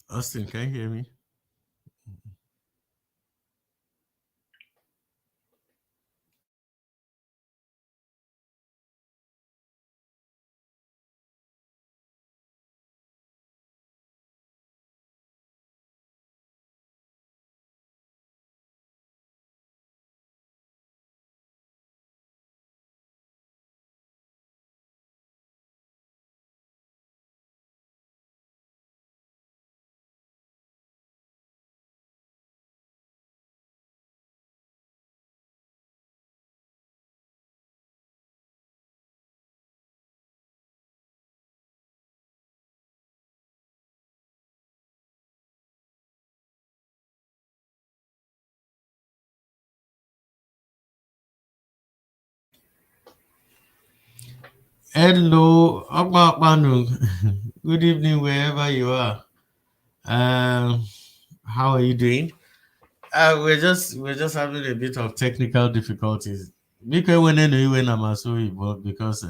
Austin, can you hear me? Hello, Akpakpanu. Good evening, wherever you are. Um, how are you doing? We're just having a bit of technical difficulties. Because when I know when I'm so involved because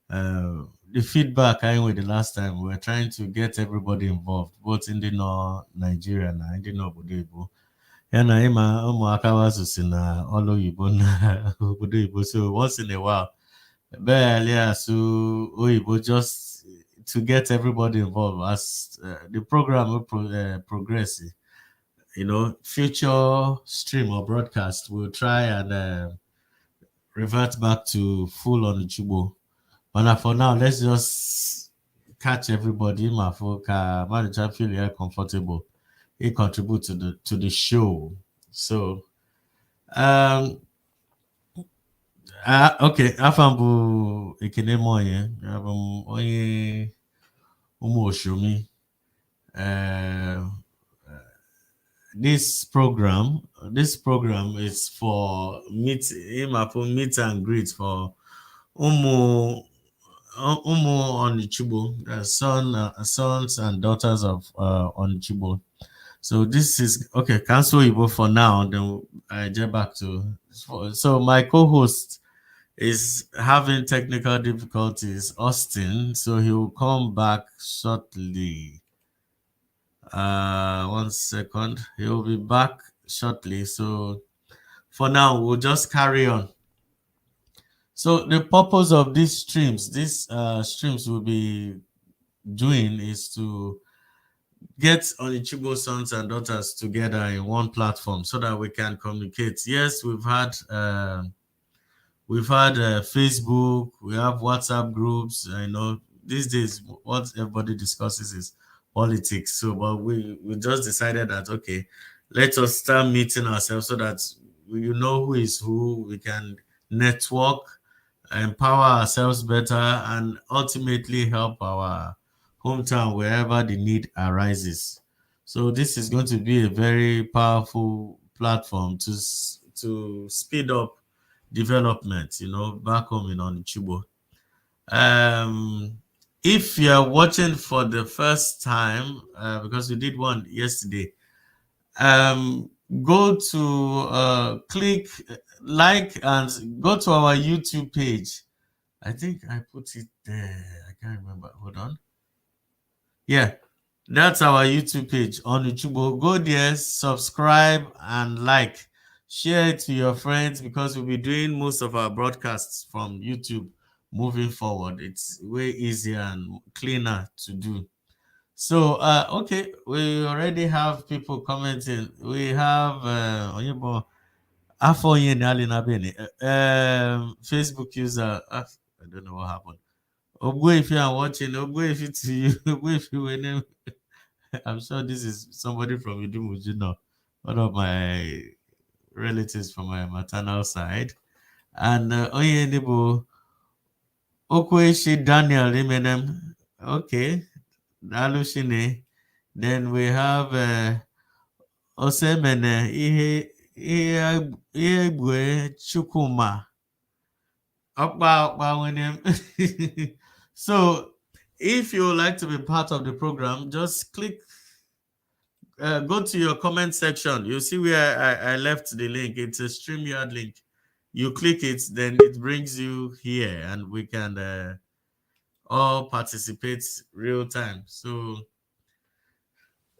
the feedback I with the last time we were trying to get everybody involved, both in the North Nigeria and in the North Igbo. And I'm ụmụaka na ọlụ Igbo na obodo Igbo. So once in a while barely so Oyibo just to get everybody involved as the program will progress. Future stream or broadcast will try and revert back to full on Onicha-Ugbo. But for now, let's just catch everybody. My folk, manager feel yeah, comfortable. He contribute to the show. So, um, okay, afam bụ Ekene Monye, abụ m onye ụmụ Oshumi. Uh, this program is for meet and greet for ụmụ Onicha-Ugbo, sons and daughters of Onicha-Ugbo. So this is okay. Cancel Igbo for now. Then I get back to. So my co-host is having technical difficulties, Austine. So he will come back shortly. 1 second. He will be back shortly. So for now, we'll just carry on. So the purpose of these streams will be doing is to get Onicha-Ugbo sons and daughters together in one platform so that we can communicate. Yes, we've had Facebook, we have WhatsApp groups. These days what everybody discusses is politics. So, but we just decided that okay, let us start meeting ourselves so that you know who is who. We can network, empower ourselves better, and ultimately help our hometown wherever the need arises. So this is going to be a very powerful platform to speed up development, back home in Onicha-Ugbo. Um, if you're watching for the first time, because we did one yesterday, go to click like and go to our YouTube page. I think I put it there. I can't remember. Hold on. Yeah, that's our YouTube page on YouTube. Go there, subscribe, and like. Share it to your friends because we'll be doing most of our broadcasts from YouTube moving forward. It's way easier and cleaner to do. So, okay, we already have people commenting. We have Oyebo Afoye Nali Nabeni, Facebook user. I don't know what happened. Ogwe, if you are watching, Ogwe, if it's you, Ogwe, if you were name. I'm sure this is somebody from Idumujino, one of my relatives from my maternal side. And Oyenibo Okweshi Daniel Imenem. Okay, Alushine. Then we have Osemene Ihegwe Chukuma. So, if you would like to be part of the program, just go to your comment section. You see where I left the link. It's a StreamYard link. You click it, then it brings you here, and we can all participate real time. So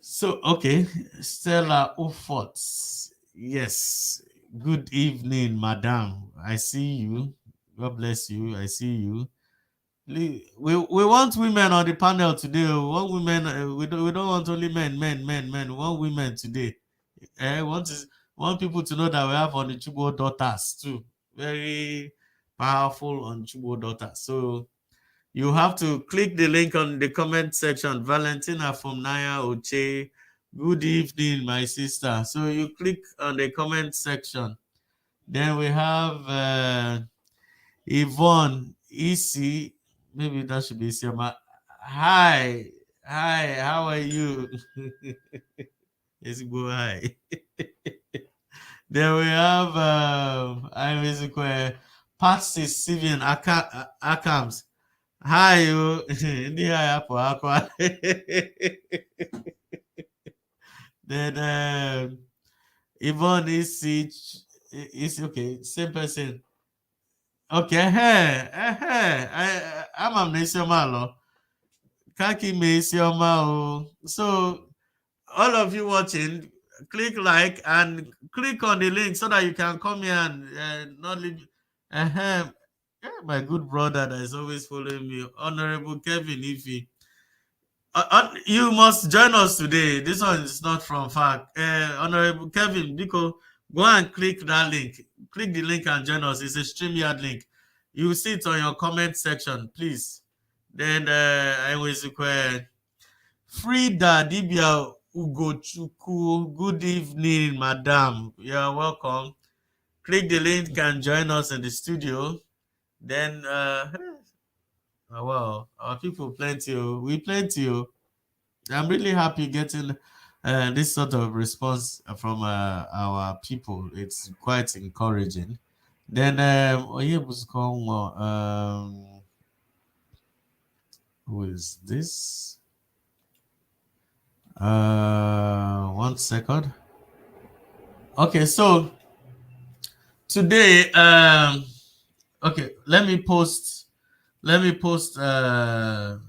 So, okay, Stella Ufot. Yes. Good evening, madam. I see you. God bless you. I see you. We want women on the panel today. We want women. We don't want only men. We want women today. Eh, want people to know that we have Onicha-Ugbo daughters too. Very powerful Onicha-Ugbo daughters. So you have to click the link on the comment section. Valentina from Naya Oche. Good evening, my sister. So you click on the comment section. Then we have Yvonne Isi. Maybe that should be Isioma. Hi. Hi, how are you? Let's go hi. Then we have I'm basically Patsy Steven Akams. Hi, you. Ndị a hapụ akwa. Then Yvonne is okay, same person. Okay, hey, hey, I'm na Isioma alọ. Kaki me Isioma o. So all of you watching, click like and click on the link so that you can come here and not leave. Uh-huh. Yeah, my good brother that is always following me, Honorable Kevin Ife. You must join us today. This one is not from fact. Honorable Kevin, because go and click that link. Click the link and join us. It's a StreamYard link. You will see it on your comment section, please. Then I was Frida Dibia Ugochukwu. Good evening, madam. You're welcome. Click the link and join us in the studio. Then, well, our people plenty. We plenty. I'm really happy getting this sort of response from our people. It's quite encouraging. Then, who is this? 1 second. Okay, so today, okay,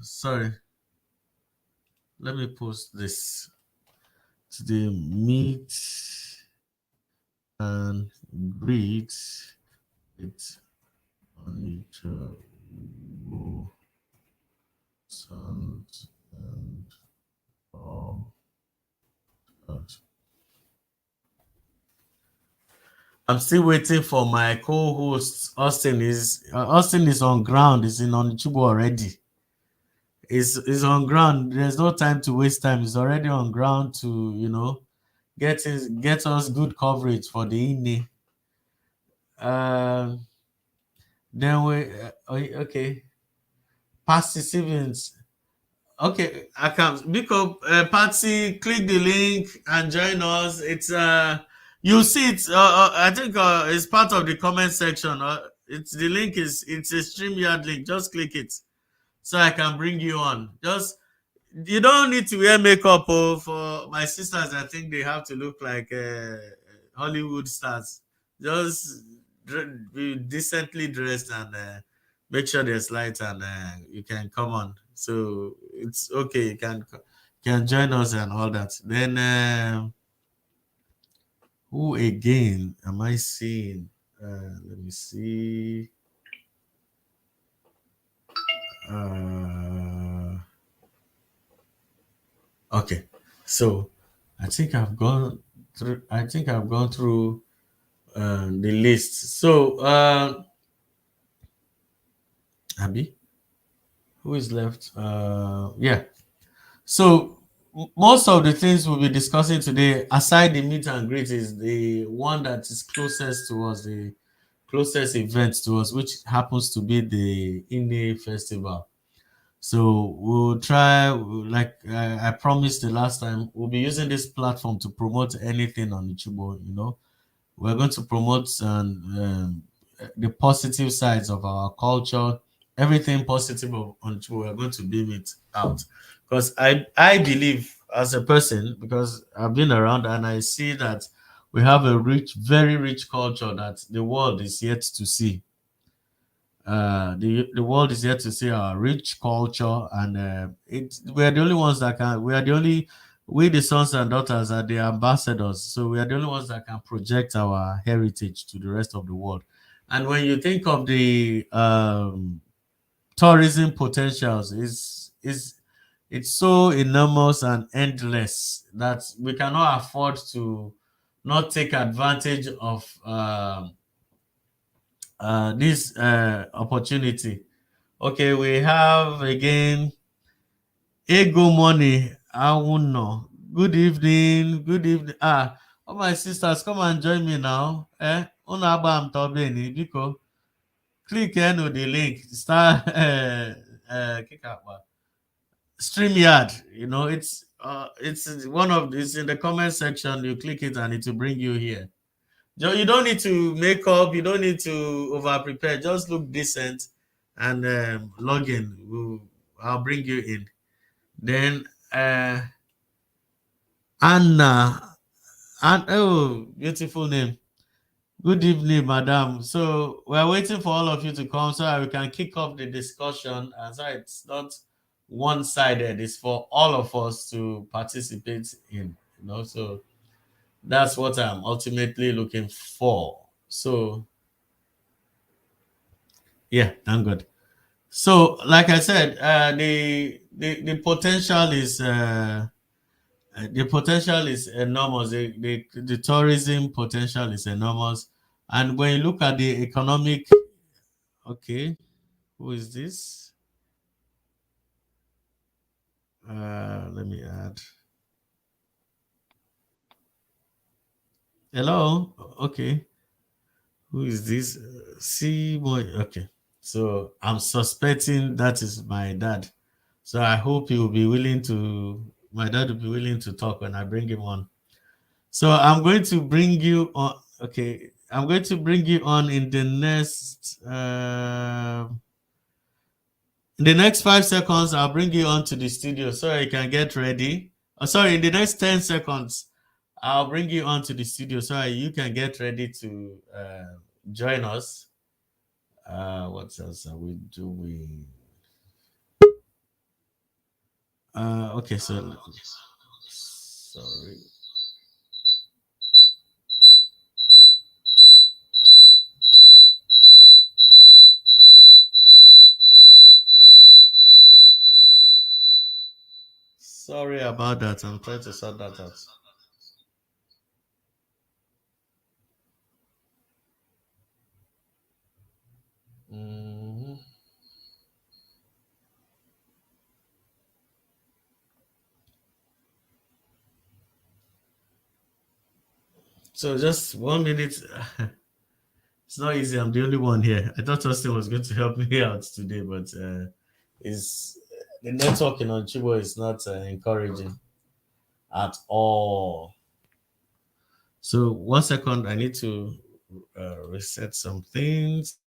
sorry, let me post this. Today, meet and greet with Onicha-Ugbo sons and all. I'm still waiting for my co-host Austine. Austine is on ground. Is in Onicha-Ugbo already. Is on ground. There's no time to waste time. He's already on ground to get us good coverage for the INE. Then okay. Participants. Okay, I can because Patsy, click the link and join us. It's you see it. I think it's part of the comment section. It's the link it's a StreamYard link. Just click it so I can bring you on. Just you don't need to wear makeup. Oh, for my sisters, I think they have to look like Hollywood stars. Just be decently dressed and make sure there's light and you can come on. So it's okay. You can join us and all that. Then who again am I seeing? Let me see. Okay, so I think I've gone through. The list. So Abby, who is left? Yeah. So most of the things we'll be discussing today, aside the meet and greet, is the one that is closest to us, the closest event to us, which happens to be the INE festival. So we'll try, like I promised the last time, we'll be using this platform to promote anything on Onicha-Ugbo. We're going to promote the positive sides of our culture, everything positive on Onicha-Ugbo. We're going to beam it out because I believe as a person, because I've been around and I see that we have a rich, very rich culture that the world is yet to see. The world is yet to see our rich culture, and we're the only ones that can. We are the only we the sons and daughters are the ambassadors, so we are the only ones that can project our heritage to the rest of the world. And when you think of the tourism potentials, is it's so enormous and endless that we cannot afford to not take advantage of this opportunity. Okay, we have again Ego Money. Awuno. Good evening. Good evening. All my sisters, come and join me now. Unu agba m tobeni, biko. Click on the link. Start kick out. StreamYard. It's one of it's in the comment section. You click it and it will bring you here. You don't need to make up. You don't need to over prepare. Just look decent and log in. I'll bring you in. Then Anna, and oh, beautiful name. Good evening, madam. So we're waiting for all of you to come so that we can kick off the discussion. And so it's not one-sided. It's for all of us to participate in. So that's what I'm ultimately looking for. So yeah, thank God. So, like I said, the potential is enormous. The tourism potential is enormous, and when you look at the economic, okay, who is this? Let me add. Hello. Okay, who is this? See boy. Okay, so I'm suspecting that is my dad. So I hope he will be willing to. My dad will be willing to talk when I bring him on. So I'm going to bring you on. Okay, I'm going to bring you on in the next 5 seconds. I'll bring you on to the studio so you can get ready. Oh, sorry, in the next 10 seconds, I'll bring you on to the studio so you can get ready to join us. What else are we doing? Okay, so sorry. Sorry about that. I'm trying to sort that out. Mhm. So just 1 minute. It's not easy. I'm the only one here. I thought Austin was going to help me out today, but is the networking on Chibo is not encouraging at all. So 1 second, I need to reset some things.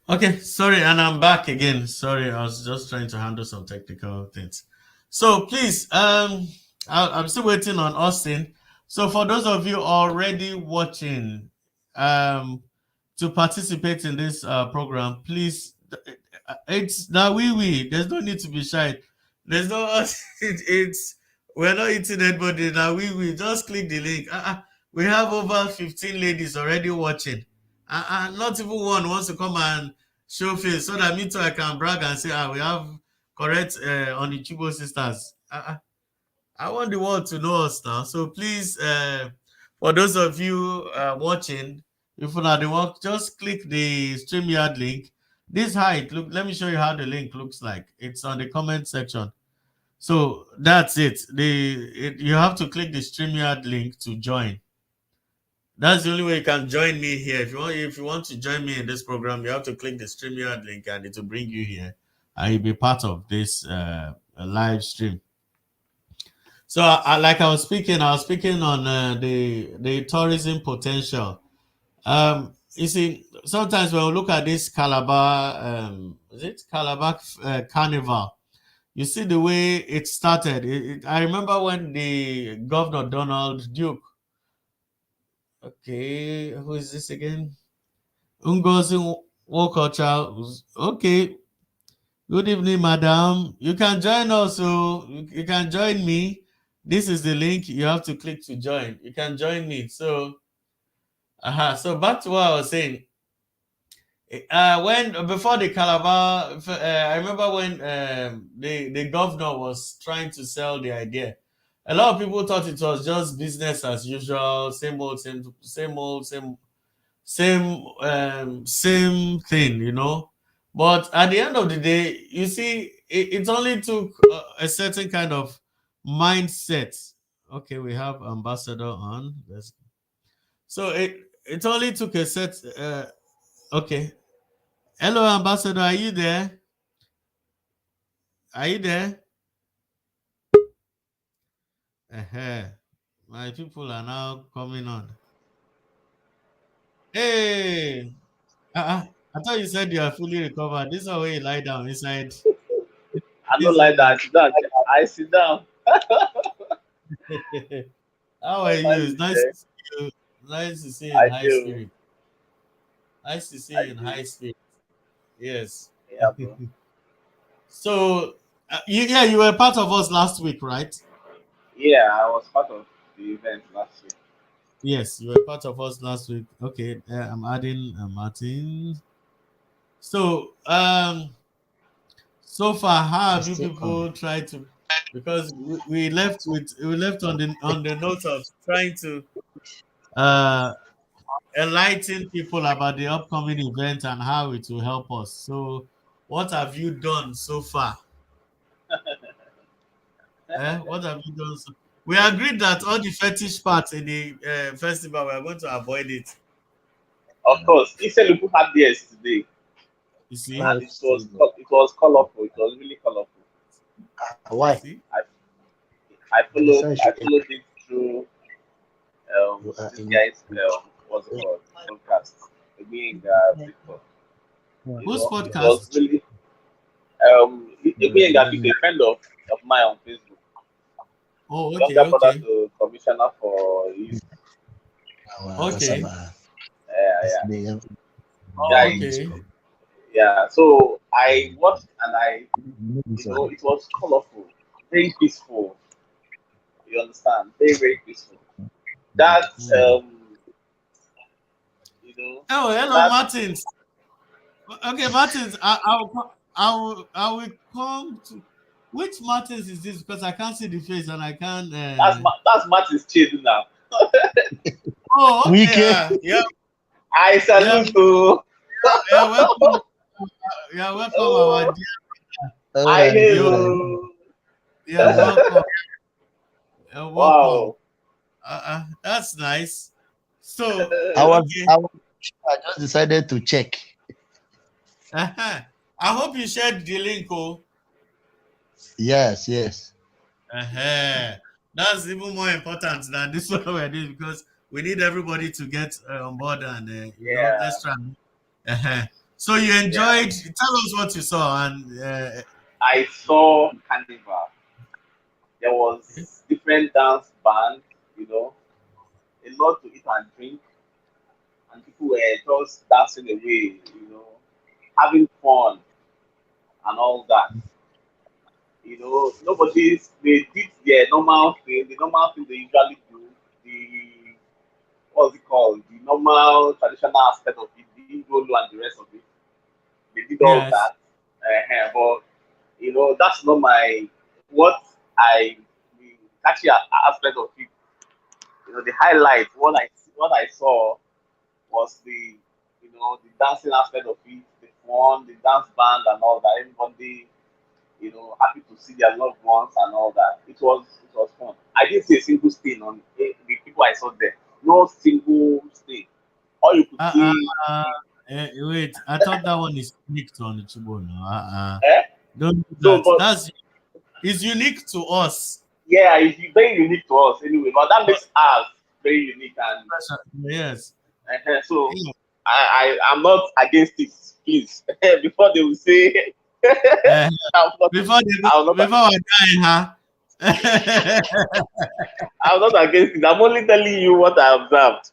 Okay, sorry, and I'm back again. Sorry, I was just trying to handle some technical things. So please, I'm still waiting on Austin. So for those of you already watching, um, to participate in this program, please, it's now we. There's no need to be shy. There's no it's we're not eating anybody now. We just click the link. We have over 15 ladies already watching. Not even one wants to come and show face so that me too I can brag and say, we have correct Onicha-Ugbo sisters. I want the world to know us now. So please, for those of you watching, if you are the one, just click the StreamYard link. This height, look, let me show you how the link looks like. It's on the comment section. So that's it. You have to click the StreamYard link to join. That's the only way you can join me here. If you want to join me in this program, you have to click the StreamYard link and it will bring you here. And you'll be part of this live stream. So, like I was speaking on the tourism potential. You see, sometimes when we look at this Calabar, is it Calabar Carnival? You see the way it started. I remember when the governor Donald Duke. Okay, who is this again? Ngozi Wokocha. Okay, good evening, madam. You can join us. So you can join me. This is the link. You have to click to join. You can join me. So, so back to what I was saying. When before the Calabar, I remember when the governor was trying to sell the idea. A lot of people thought it was just business as usual, same old, same old, same thing, But at the end of the day, you see, it only took a certain kind of mindset. Okay, we have ambassador on. So it only took a set. Okay, hello, ambassador. Are you there? Are you there? My people are now coming on. Hey, I thought you said you are fully recovered. This is how you lie down inside I don't this like that. room. I sit down. I sit down. How are I'm you? fine It's with nice you. to see you. Nice to see you in I high do. spirit. Nice to see I you in do. high spirit. Yes. Yeah, bro. So, you were part of us last week, right? Yeah, I was part of the event last week. Yes, you were part of us last week. Okay, I'm adding Martin. So, so far, how It's have you still coming. people tried to? Because we left on the note of trying to uh enlighten people about the upcoming event and how it will help us. So, what have you done so far? What have you done? We agreed that all the fetish parts in the festival, we are going to avoid it. Of course, instead we had theirs today, You see? and Live streaming. it was colorful. It was really colorful. You Why? see? I I decided I to followed it through you are this in. guy's what's it called, podcast. Being Victor. You Whose know, it was podcast? really being a Let me. friend of mine on Facebook, Oh, okay, younger brother okay, to commissioner for youth. Our okay. cassava. It's Yeah, the yeah, Oh, English okay. code. yeah. So I watched and This one. it was colorful, very peaceful. You understand? Very, very peaceful. That Hmm. you know, Oh, hello, that Martins. Okay, Martins. I will come to. Which Martins is this? Because I can't see the face and I can't. that's Martin's chill now. Oh, okay. Wike. Yeah, I yeah, salute you. yeah. Welcome. Yeah, welcome, our Oh, dear. I You're, hello. you're welcome. You're welcome. Wow. That's nice. So, I was. okay. I just decided to check. Uh-huh. I hope you shared the link. Oh, Yes, yes. uh-huh. That's even more important than this one we're doing because we need everybody to get on board and Yeah. let's try. Uh-huh. So you Yeah. enjoyed. Tell us what you saw, and I saw carnival. There was different dance bands, you know, a lot to eat and drink, and people were just dancing away, having fun and all that. They did their normal thing, the normal thing they usually do, the what's it called, the normal traditional aspect of it, the Igbo and the rest of it. They did all yes, that, but that's not my what I the catchy aspect of it. The highlight, what I saw was the dancing aspect of it, the fun, the dance band and all that. Everybody, happy to see their loved ones and all that. It was fun. I didn't see a single stain on the people I saw there. No single stain. All you could uh, see, uh, wait, I thought that one is unique to Onicha-Ugbo. No, eh? don't do So, that. but That's it's unique to us. yeah, it's very unique to us anyway. But that But makes us very unique, and yes, so yeah. I'm not against it. Please, before they will say Uh, I'm not, before I'm not, before I die, huh? I'm not against it. I'm only telling you what I observed,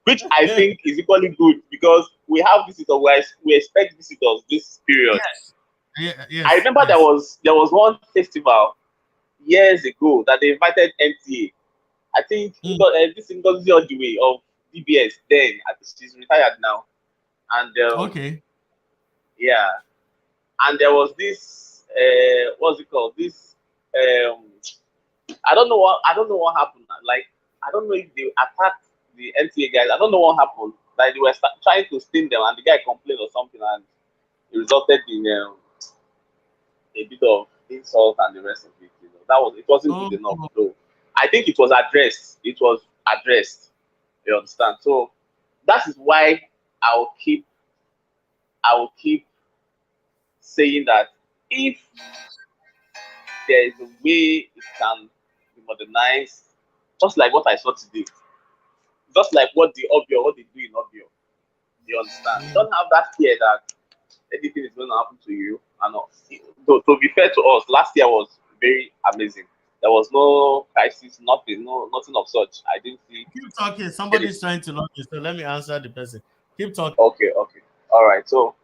which I think is equally good because we have visitors. We expect visitors this period. Yeah, I yes, remember there yes. was there was one festival years ago that they invited NTA. I think Mm, this Ngozi Odiwe of DBS then. I think she's retired now, and okay. yeah, and there was this what's it called? This um, I don't know what happened. Like I don't know if they attacked the NTA guys. I don't know what happened. Like they were trying to sting them, and the guy complained or something, and it resulted in a bit of insult and the rest of it. It wasn't Oh, good enough. So I think it was addressed. It was addressed. You understand? So that is why I will keep I will keep saying that if there is a way it can be modernized, just like what I saw today, just like what they do in Obio. You understand? You don't have that fear that anything is going to happen to you. And all. To be fair to us, last year was very amazing. There was no crisis, nothing, nothing of such. I didn't see keep talking. anything. Somebody's trying to log in, so let me answer the person. Keep talking. Okay, okay, all right. So,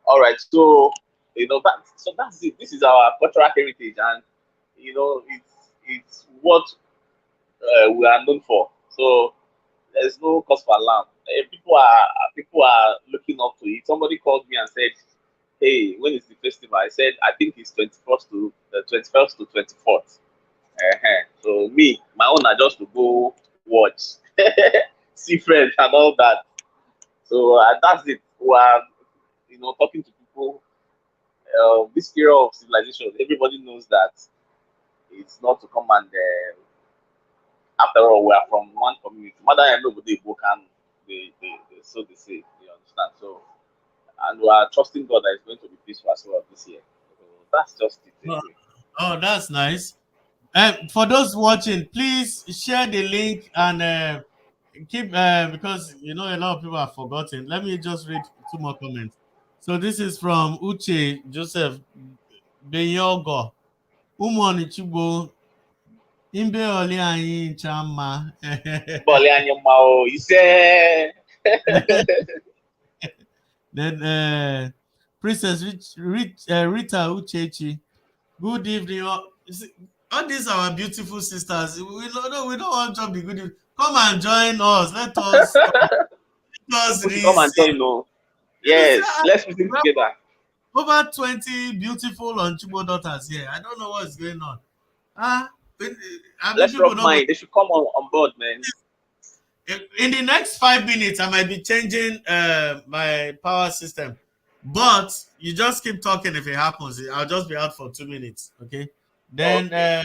all right. So, that's it. This is our cultural heritage, and it's what we are known for. So there's no cause for alarm. People are looking up to it. Somebody called me and said, "Hey, when is the festival?" I said, "I think it's 21st to 24th." So me, my own are just to go watch, see friends and all that. So that's it. We are, talking to people. This era of civilization, everybody knows that it's not to come and after all, we are from one community. Mother and nobody book and so they say, you understand. So and we are trusting God that it's going to be peaceful as well this year. So that's just it Oh, anyway. oh, that's nice. For those watching, please share the link and keep because a lot of people have forgotten. Let me just read two more comments. So this is from Uche Joseph Beyogo. Umonichibo Imbe Oli Anyi Chama. Bọ́ọ̀lù Anyamao, you say Then Princess Rita Uchechi. Good evening. All these our beautiful sisters. We don't want to be good. Come and join us. Let us people should come and receive. join. No, You see, yes, let's reason we have together. over 20 beautiful Onchibo daughters here. I don't know what's going on. Ah, I mean, Let's people rub don't go. mind. They should come on board, man. In the next 5 minutes, I might be changing my power system. But you just keep talking if it happens. I'll just be out for 2 minutes. Okay. Then, Okay.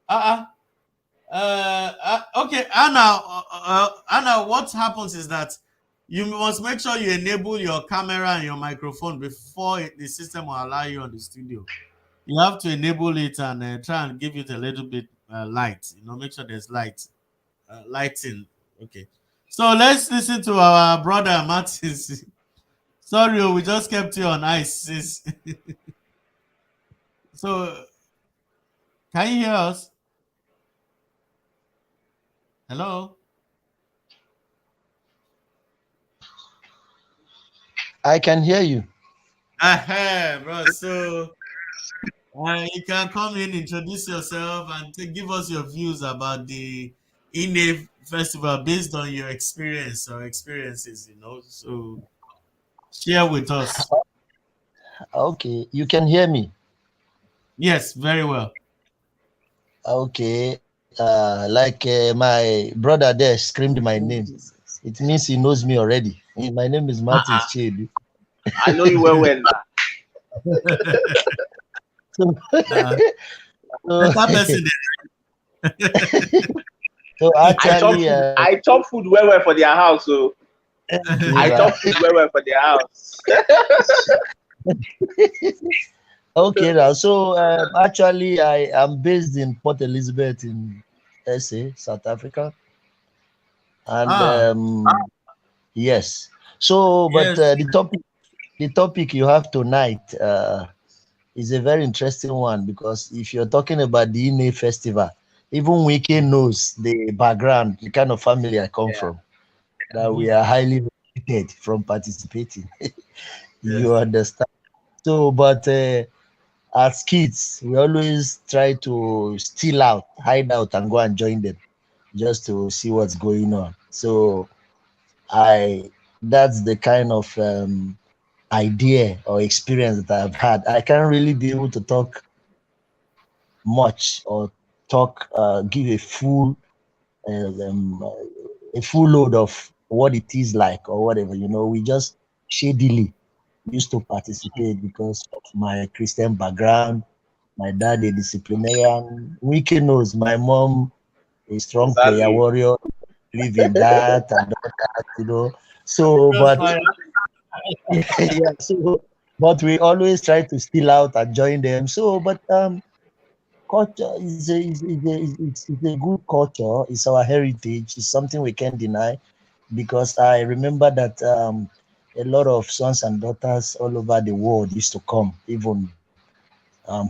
uh, okay, Anna, what happens is that you must make sure you enable your camera and your microphone before the system will allow you on the studio. You have to enable it and try and give it a little bit light. Make sure there's lighting. Okay. So let's listen to our brother Martins. Sorry, we just kept you on ice, sis. So, can you hear us? Hello? I can hear you. Bro. So, you can come in, introduce yourself, and give us your views about the INE festival based on your experience or experiences. So, share with us. Okay, you can hear me. Yes, very well. Okay, like my brother there screamed my name. It means he knows me already. My name is Martins Uh-uh. Chedu. I know you well now. So, Uh, so, better person. so I chop actually, food. I chop food well for their house. So okay, I chop food well for their house. okay now. So actually, I am based in Port Elizabeth in SA, South Africa, and Ah, yes. So, but yes. the topic you have tonight is a very interesting one because if you're talking about the INE festival, even Wiki knows the background, the kind of family I come Yeah. from, that we Mhm. are highly regulated from participating. You Yes. understand? So, but as kids, we always try to steal out, hide out, and go and join them just to see what's going on. So, I that's the kind of idea or experience that I've had. I can't really be able to talk much or give um, a full load of what it is like or whatever. We just shadily used to participate because of my Christian background. My dad a disciplinarian. Wiki knows my mom a strong prayer Exactly. warrior. Live in that and all that. So, but Crossfire. yeah, so but we always try to steal out and join them. So, but culture is a good culture. It's our heritage. It's something we can't deny because I remember that a lot of sons and daughters all over the world used to come, even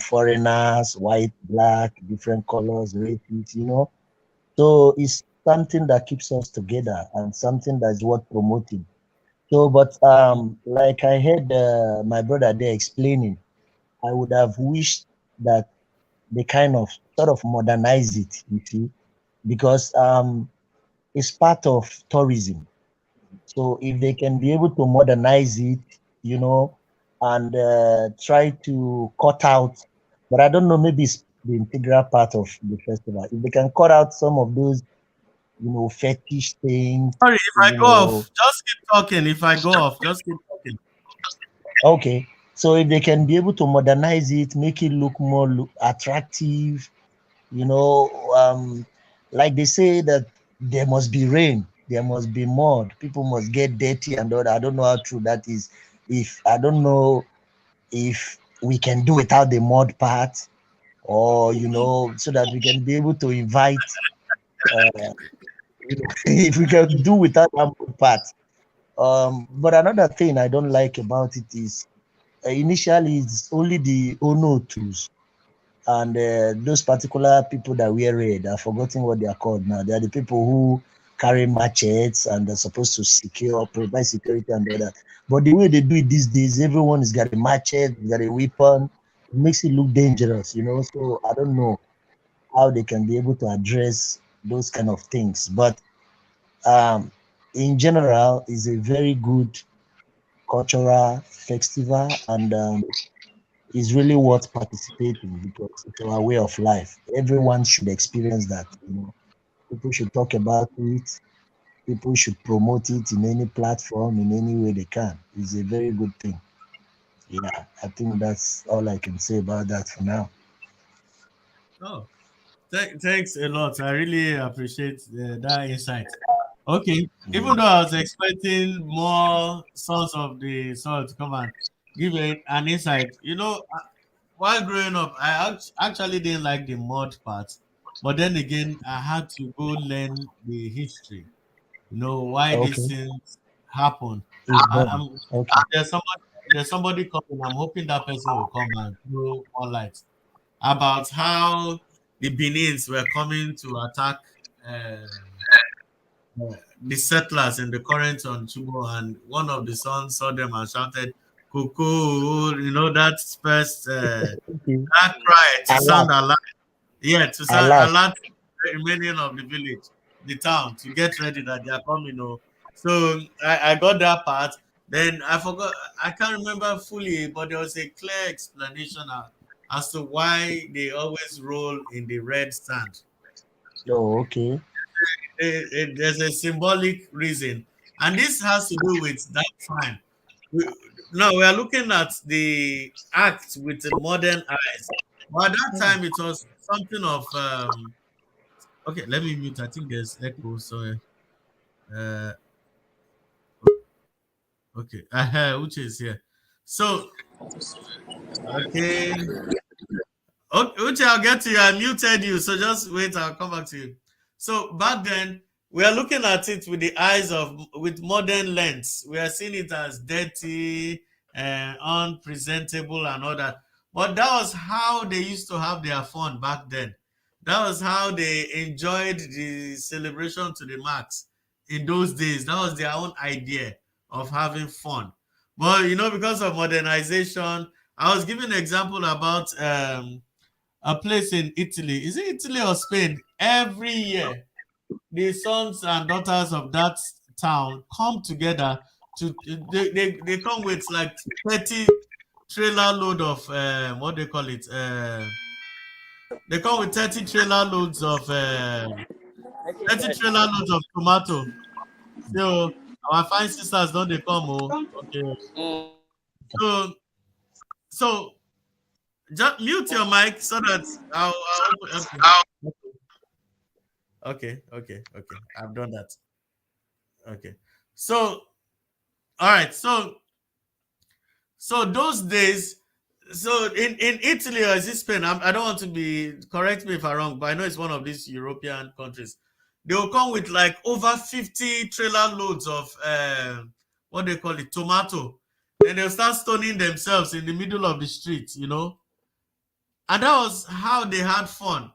foreigners, white, black, different colors, races. So it's something that keeps us together and something that's worth promoting. So, but like I heard my brother there explaining, I would have wished that they kind of sort of modernize it, you see, because it's part of tourism. So if they can be able to modernize it, and try to cut out, but I don't know, maybe it's the integral part of the festival. If they can cut out some of those, fetish things, Sorry, if I you go know, off, just keep talking. If I go off, just keep talking. okay. So if they can be able to modernize it, make it look more attractive, you know, like they say that there must be rain, there must be mud, people must get dirty and all that. I don't know how true that is. If I don't know if we can do without the mud part, or so that we can be able to invite. If we can do without that mud part. But another thing I don't like about it is initially it's only the Ono and those particular people that wear red. I've forgotten what they are called now. They are the people who carry machetes and they're supposed to provide security and all that. But the way they do it these days, everyone has got a machete, got a weapon. It makes it look dangerous. So I don't know how they can be able to address those kind of things. But um, in general, it's a very good cultural festival, and is really worth participating because it's our way of life. Everyone should experience that. People should talk about it. People should promote it in any platform, in any way they can. It's a very good thing. Yeah, I think that's all I can say about that for now. Oh, thanks a lot. I really appreciate that insight. Okay, even though I was expecting more sons of the soil to come and give an insight, while growing up, I actually didn't like the mud part, but then again, I had to go learn the history. Why these Okay. things happen. He's gone. I'm Okay. there's somebody coming. I'm hoping that person will come and throw more light about how the Benins were coming to attack the settlers in the current on Chubo, and one of the sons saw them and shouted, "Cuckoo!" You know that first Okay. that cry to Allah. sound alert. Yeah, to sound Allah. alert the remaining of the village, the town, to get ready that they are coming. Oh. So I got that part. Then I forgot. I can't remember fully, but there was a clear explanation as to why they always roll in the red sand. Oh, okay. There's a symbolic reason, and this has to do with that time. We, Now we are looking at the act with the modern eyes, but at that time it was something of okay. Let me mute. I think there's echo. So uh, okay, Uche is here. So okay, Uche, I'll get to you. I muted you, so just wait. I'll come back to you. So back then, we are looking at it with the eyes of with modern lens. We are seeing it as dirty and unpresentable and all that. But that was how they used to have their fun back then. That was how they enjoyed the celebration to the max in those days. That was their own idea of having fun. But because of modernization, I was giving an example about a place in Italy. Is it Italy or Spain? Every year, the sons and daughters of that town come together to they come with like 30 trailer load of what they call it. They come with 30 trailer loads of 30 trailer loads of tomato. So our fine sisters don't they come? Oh, okay. So so just mute your mic so that I'll open. Okay. Okay. I've done that. Okay. So, all right. So those days, so in Italy or is it Spain? I don't want to be correct me if I'm wrong, but I know it's one of these European countries. They will come with like over 50 trailer loads of what they call it, tomato. Then they'll start stoning themselves in the middle of the street. And that was how they had fun.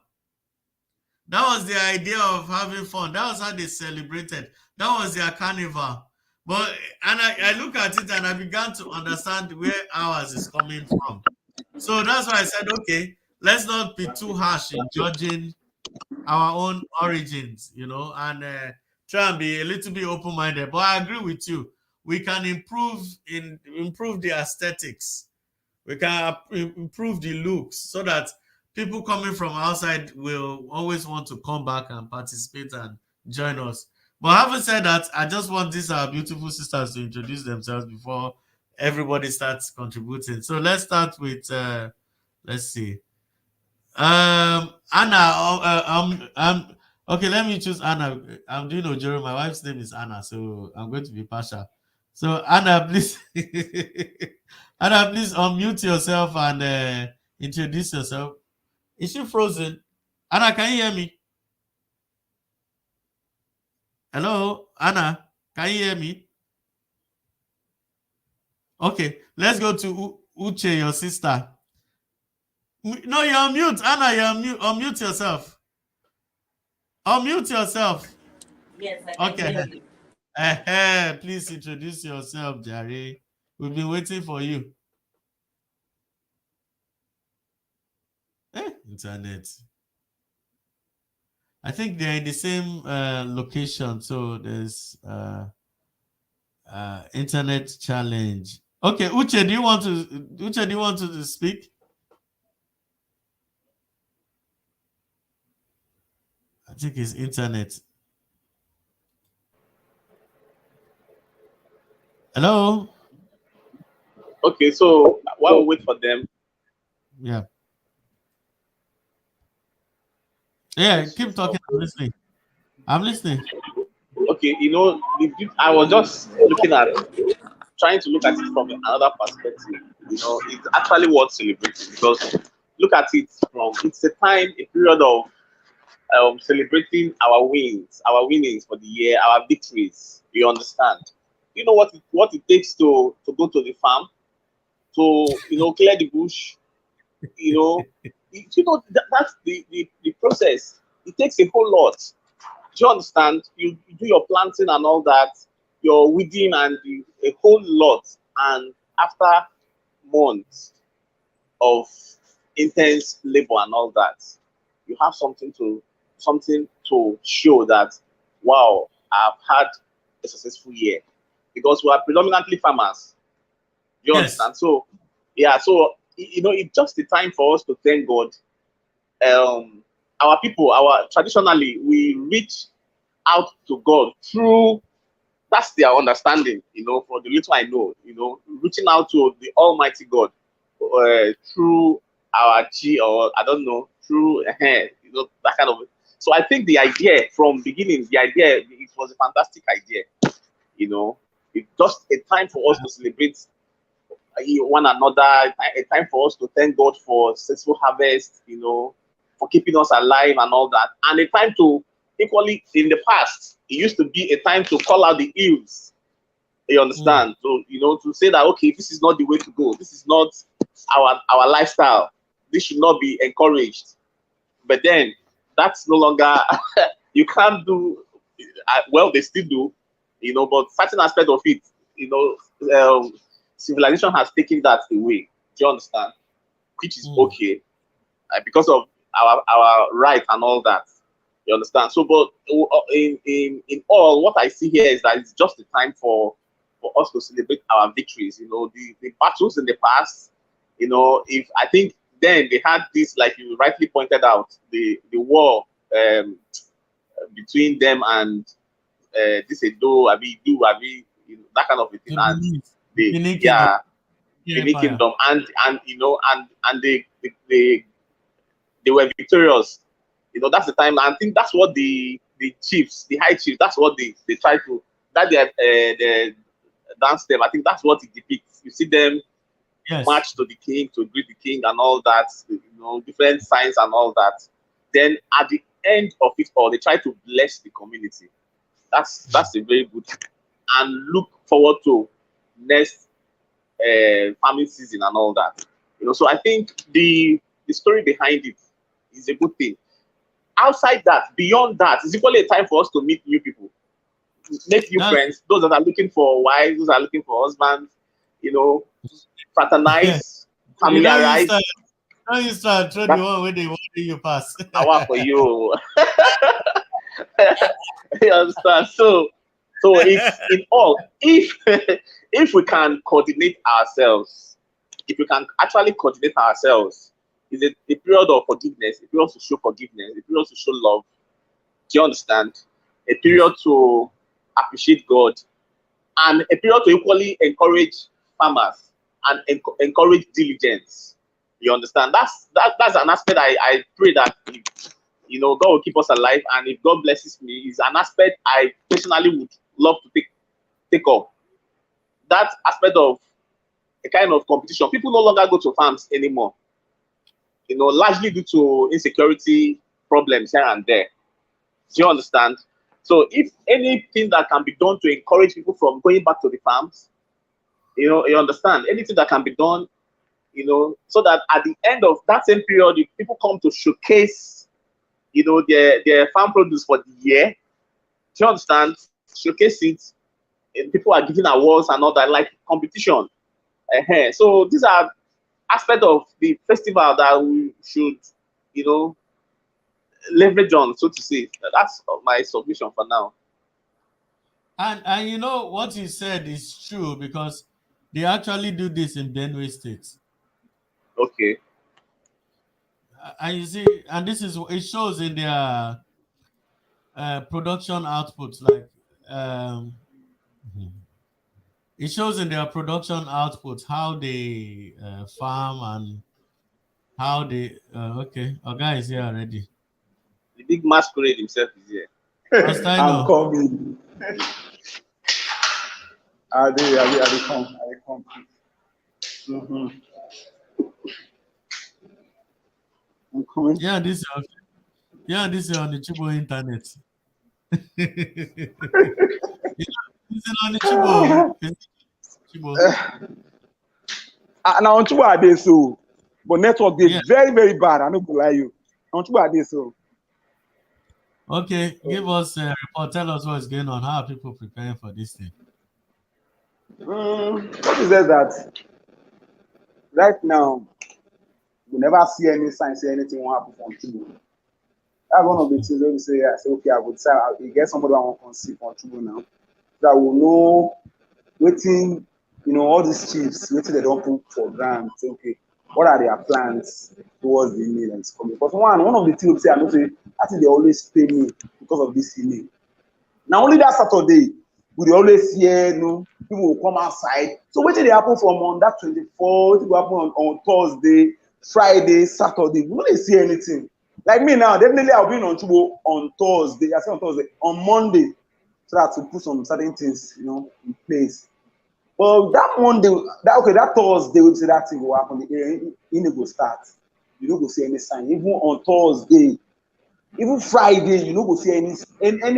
That was the idea of having fun. That was how they celebrated. That was their carnival. But and I look at it and I began to understand where ours is coming from. So that's why I said, okay, let's not be too harsh in judging our own origins, and try and be a little bit open-minded. But I agree with you. We can improve the aesthetics. We can improve the looks so that people coming from outside will always want to come back and participate and join us. But having said that, I just want these our beautiful sisters to introduce themselves before everybody starts contributing. So let's start with let's see. Anna, okay, let me choose Anna. I'm doing Ojoro. My wife's name is Anna, so I'm going to be partial. So Anna, please, Anna, please unmute yourself and introduce yourself. Is she frozen? Anna, can you hear me? Hello, Anna, can you hear me? Okay, let's go to Uche, your sister. No, you're on mute. Anna, you're on mute. Unmute yourself. Unmute yourself. Yes, I can hear you. Please introduce yourself, Jerry. We've been waiting for you. Internet. I think they're in the same location, so there's internet challenge. Okay, Uche, do you want to speak? I think it's internet. Hello? Okay, so while we wait for them, Yeah. Yeah, keep talking. I'm listening. I'm listening. okay, I was just trying to look at it from another perspective. It's actually worth celebrating because look at it it's a period of celebrating our winnings for the year, our victories. You understand? you know what it takes to go to the farm, to clear the bush. That's the process. It takes a whole lot. Do you understand? You do your planting and all that, your weeding and a whole lot. And after months of intense labor and all that, you have something to show that, wow, I've had a successful year, because we are predominantly farmers. Do you Yes. understand? So yeah, so it's just the time for us to thank God. Our people, traditionally, we reach out to God through, that's their understanding, for the little I know, reaching out to the Almighty God through our G, or I don't know, through that kind of. So I think the idea from beginning, it was a fantastic idea. It's just a time for us to celebrate one another, a time for us to thank God for successful harvest, for keeping us alive and all that, and a time to, equally, in the past, it used to be a time to call out the ills. You understand? So to say that, okay, this is not the way to go. This is not our lifestyle. This should not be encouraged. But then that's no longer. You can't do. Well, they still do, but certain aspect of it, civilization has taken that away. Do you understand? Which is okay, because of our right and all that. You understand? So, but in all, what I see here is that it's just the time for us to celebrate our victories. The battles in the past. If I think then they had this, like you rightly pointed out, the war between them and this Edo, that kind of a thing, and Benin yeah, Benin Empire. Kingdom, and they were victorious. That's the time. I think that's what the chiefs, the high chiefs, that's what they try to, that they dance them. I think that's what it depicts. You see them march to the king, to greet the king and all that, different signs and all that. Then at the end of it all, they try to bless the community. That's a very good thing. And look forward to next farming season and all that. So I think the story behind it is a good thing. Outside that, beyond that, it's equally a time for us to meet new people, make new friends, those that are looking for wives, those that are looking for husbands, fraternize, familiarize. Now you start throw the one where they want you pass. I work for you. You understand? So it's in all, if we can coordinate ourselves, if we can actually coordinate ourselves, is a period of forgiveness, a period to show forgiveness, a period to show love. Do you understand? A period to appreciate God, and a period to equally encourage farmers and encourage diligence. You understand? That's an aspect I pray that God will keep us alive, and if God blesses me, is an aspect I personally would love to take up. That aspect of a kind of competition. People no longer go to farms anymore. Largely due to insecurity problems here and there. Do you understand? So if anything that can be done to encourage people from going back to the farms, you understand, anything that can be done, so that at the end of that same period, if people come to showcase, their farm produce for the year, do you understand? Showcase it, and people are giving awards and all that, like competition. So these are aspects of the festival that we should, leverage on, so to say. That's my submission for now. And what you said is true, because they actually do this in Benue State. Okay. And you see, and this is, it shows in their production outputs, like it shows in their production outputs how they farm and how they okay, our guy is here already. The big masquerade himself is here. I'm coming. I come. Mm-hmm. I'm coming. Yeah, this is on the Chibo internet. It's on the Chibo. It's Chibo. Now on Chibo are they so, but network is Yeah. very very bad. I don't lie you. On Chibo are they so. Okay, give us a report. Tell us what's going on. How are people preparing for this thing? What is that? Right now, we never see any signs say anything will happen from Chibo. That's one of the things when we say, I say, okay, I would say, I get somebody I want to see from Chibo now. That will know waiting, all these chiefs, waiting they don't put for ground. Say, okay, what are their plans towards the email that's coming? Because one of the things say, I know say, I think they always pay me because of this email. Now only that Saturday, we always hear, people will come outside. So what did they happen from on that 24? What will happen on Thursday, Friday, Saturday? We don't see anything. Like me now, definitely I'll be on Tubo on Thursday. I say on Thursday, on Monday, so that to put some certain things, in place. Well, that Monday, that Thursday, we say that thing will happen. It will start. You don't go see any sign. Even on Thursday, even Friday, you don't go see any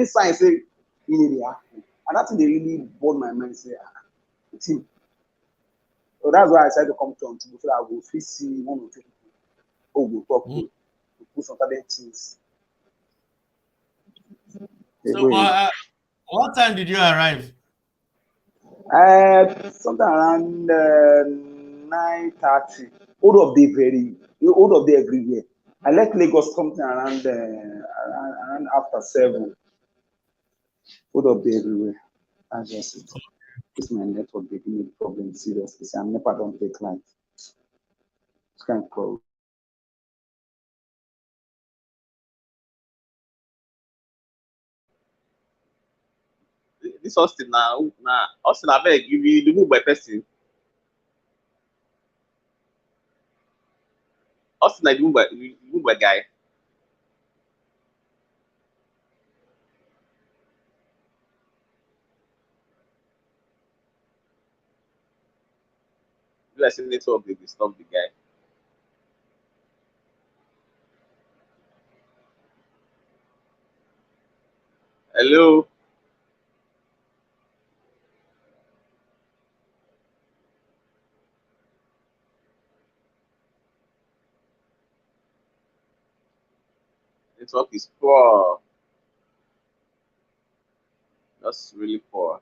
sign say dey happen. And that thing they really burn my mind. Say, team. So that's why I decided to come to Ontubo so that I will fit see one or two people who will talk to put some other things. So, what time did you arrive? Something around 9:30. Hold up day everywhere. I left Lagos something around after 7. Hold up day everywhere. That's just it. This my network they give me problem seriously. See, I'm never don't take light. It's kind of cold. This Austine now, Austine, I beg you be the move by person. Austine, the move by guy. You like say network they disturb the guy. Hello. Network is poor. That's really poor.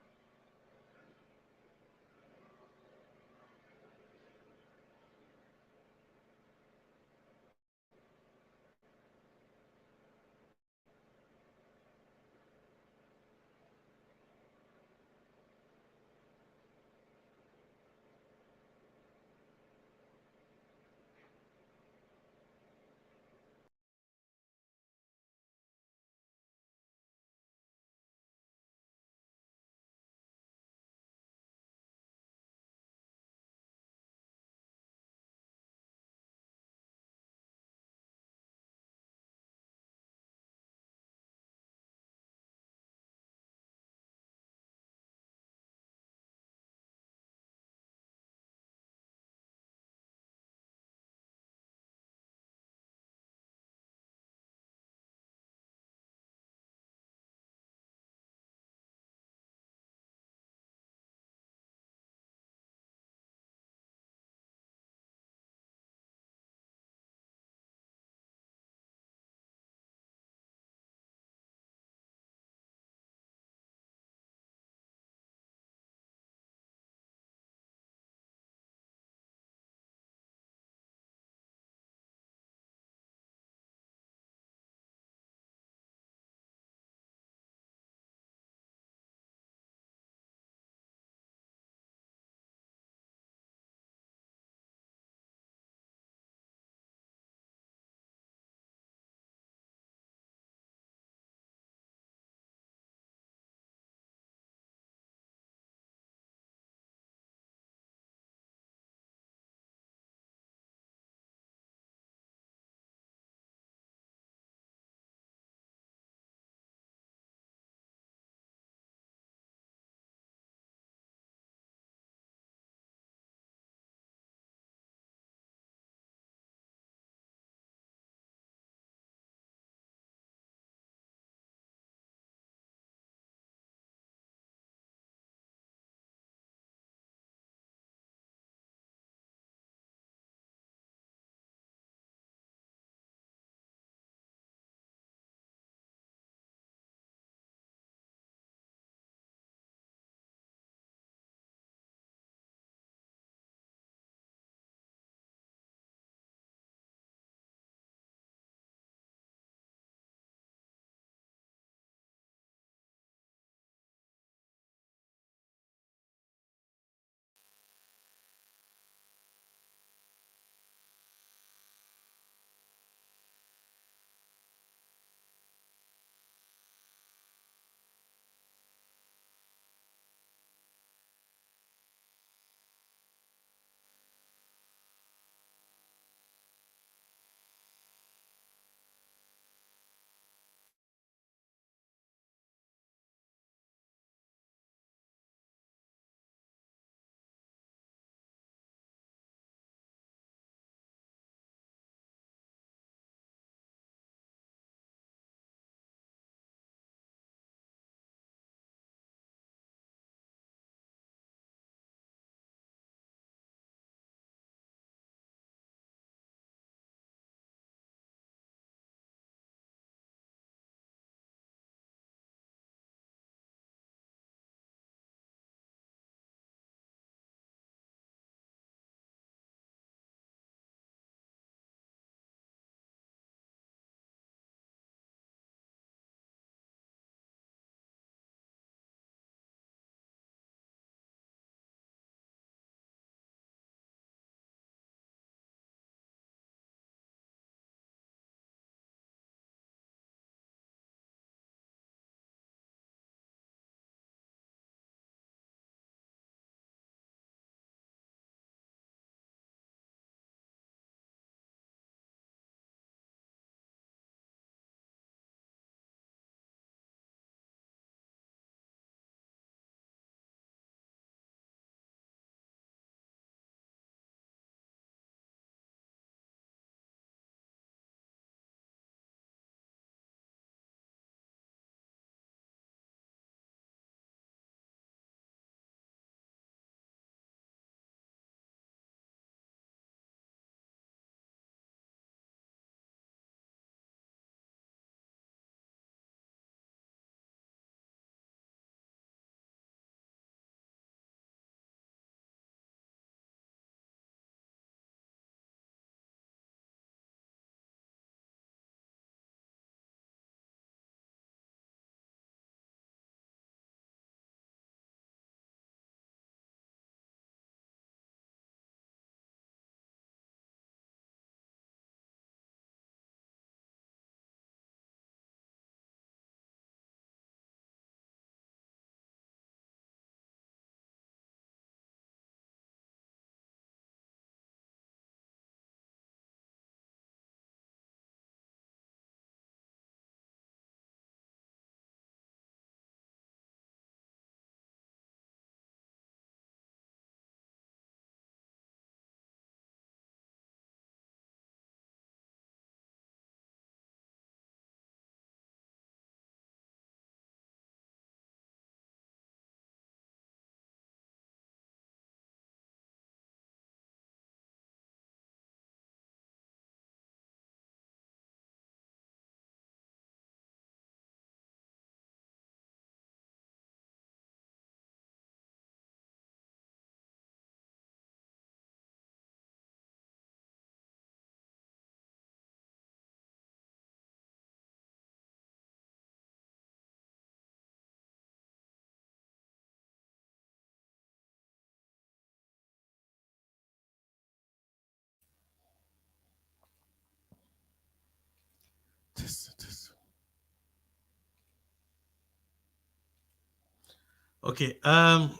Okay. I'm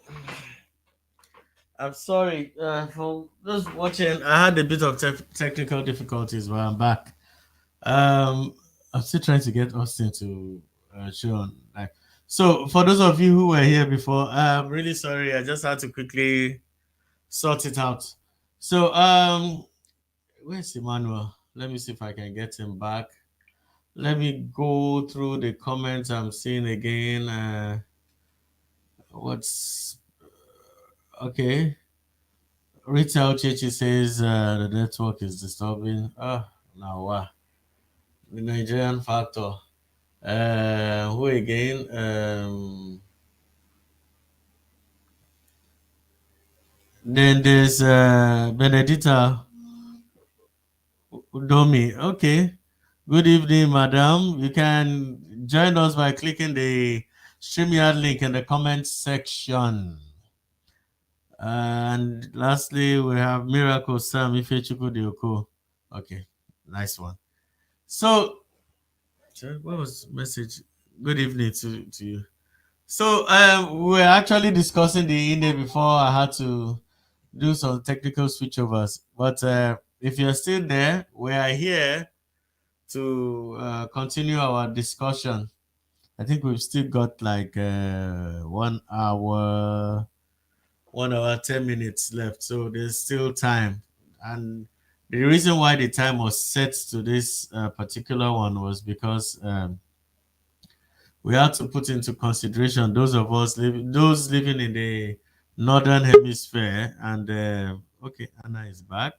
sorry for those watching. I had a bit of technical difficulties, but I'm back. Um, I'm still trying to get Austine to show on. Like, so for those of you who were here before, I'm really sorry. I just had to quickly sort it out. So where's Emmanuel? Let me see if I can get him back. Let me go through the comments I'm seeing again. What's okay? Retail Chichi says the network is disturbing. Ah, now what? The Nigerian factor. Who again? Then there's Benedita Udomi. Okay. Good evening, madam. You can join us by clicking the StreamYard link in the comment section. And lastly, we have Miracle Sam Ifechukwu Dioko. Okay, nice one. So, what was the message? Good evening to you. So, we were actually discussing the Inde before I had to do some technical switchovers. But if you're still there, we are here to continue our discussion. I think we've still got like 1 hour, 10 minutes left. So there's still time. And the reason why the time was set to this particular one was because we had to put into consideration those living in the northern hemisphere. And okay, Anna is back.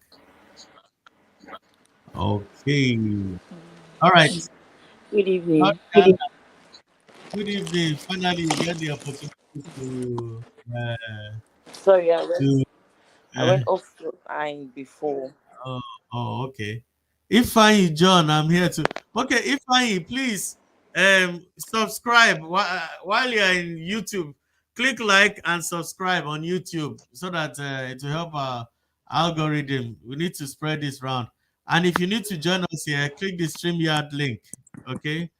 Okay. All right. Good All evening. right, Anna, good evening. Finally, you get the opportunity uh, Sorry, to I went off the line before. oh, oh, okay. Ifeanyi John, I'm here to. Okay, Ifeanyi, please subscribe while you're in YouTube. Click like and subscribe on YouTube so that it will help our algorithm. We need to spread this round. And if you need to join us here, click the StreamYard link. Okay.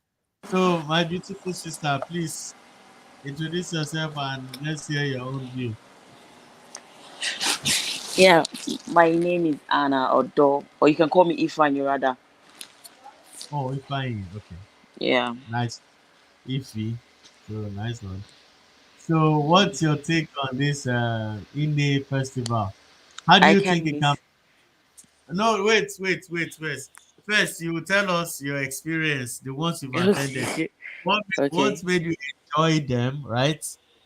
So, my beautiful sister, please introduce yourself and let's hear your own view. Yeah, my name is Anna Odo, or you can call me Ifan rather. Oh, Ifeanyi. Okay. Yeah, Nice. Ify. So, nice one. So, what's your take on this indie festival? How do I you think can it can? miss. No, wait. First, you will tell us your experience, the ones you've attended. Okay, What okay, made you enjoy them, right?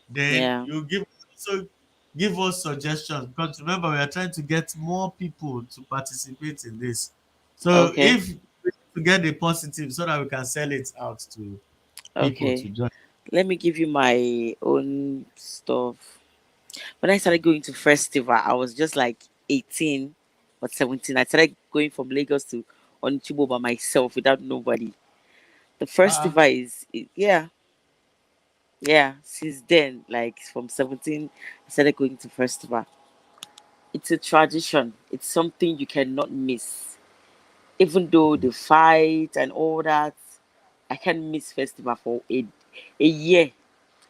Then yeah, you give us suggestions because remember we are trying to get more people to participate in this. So okay, if we to get the positive so that we can sell it out to people to okay. join. Let me give you my own stuff. When I started going to festival, I was just like 18 or 17. I started going from Lagos to Onicha-Ugbo by myself without nobody. The Uh, festival yeah, yeah. Since then, like from 17, I started going to festival. It's a tradition. It's something you cannot miss. Even though the fight and all that, I can't miss festival for a year.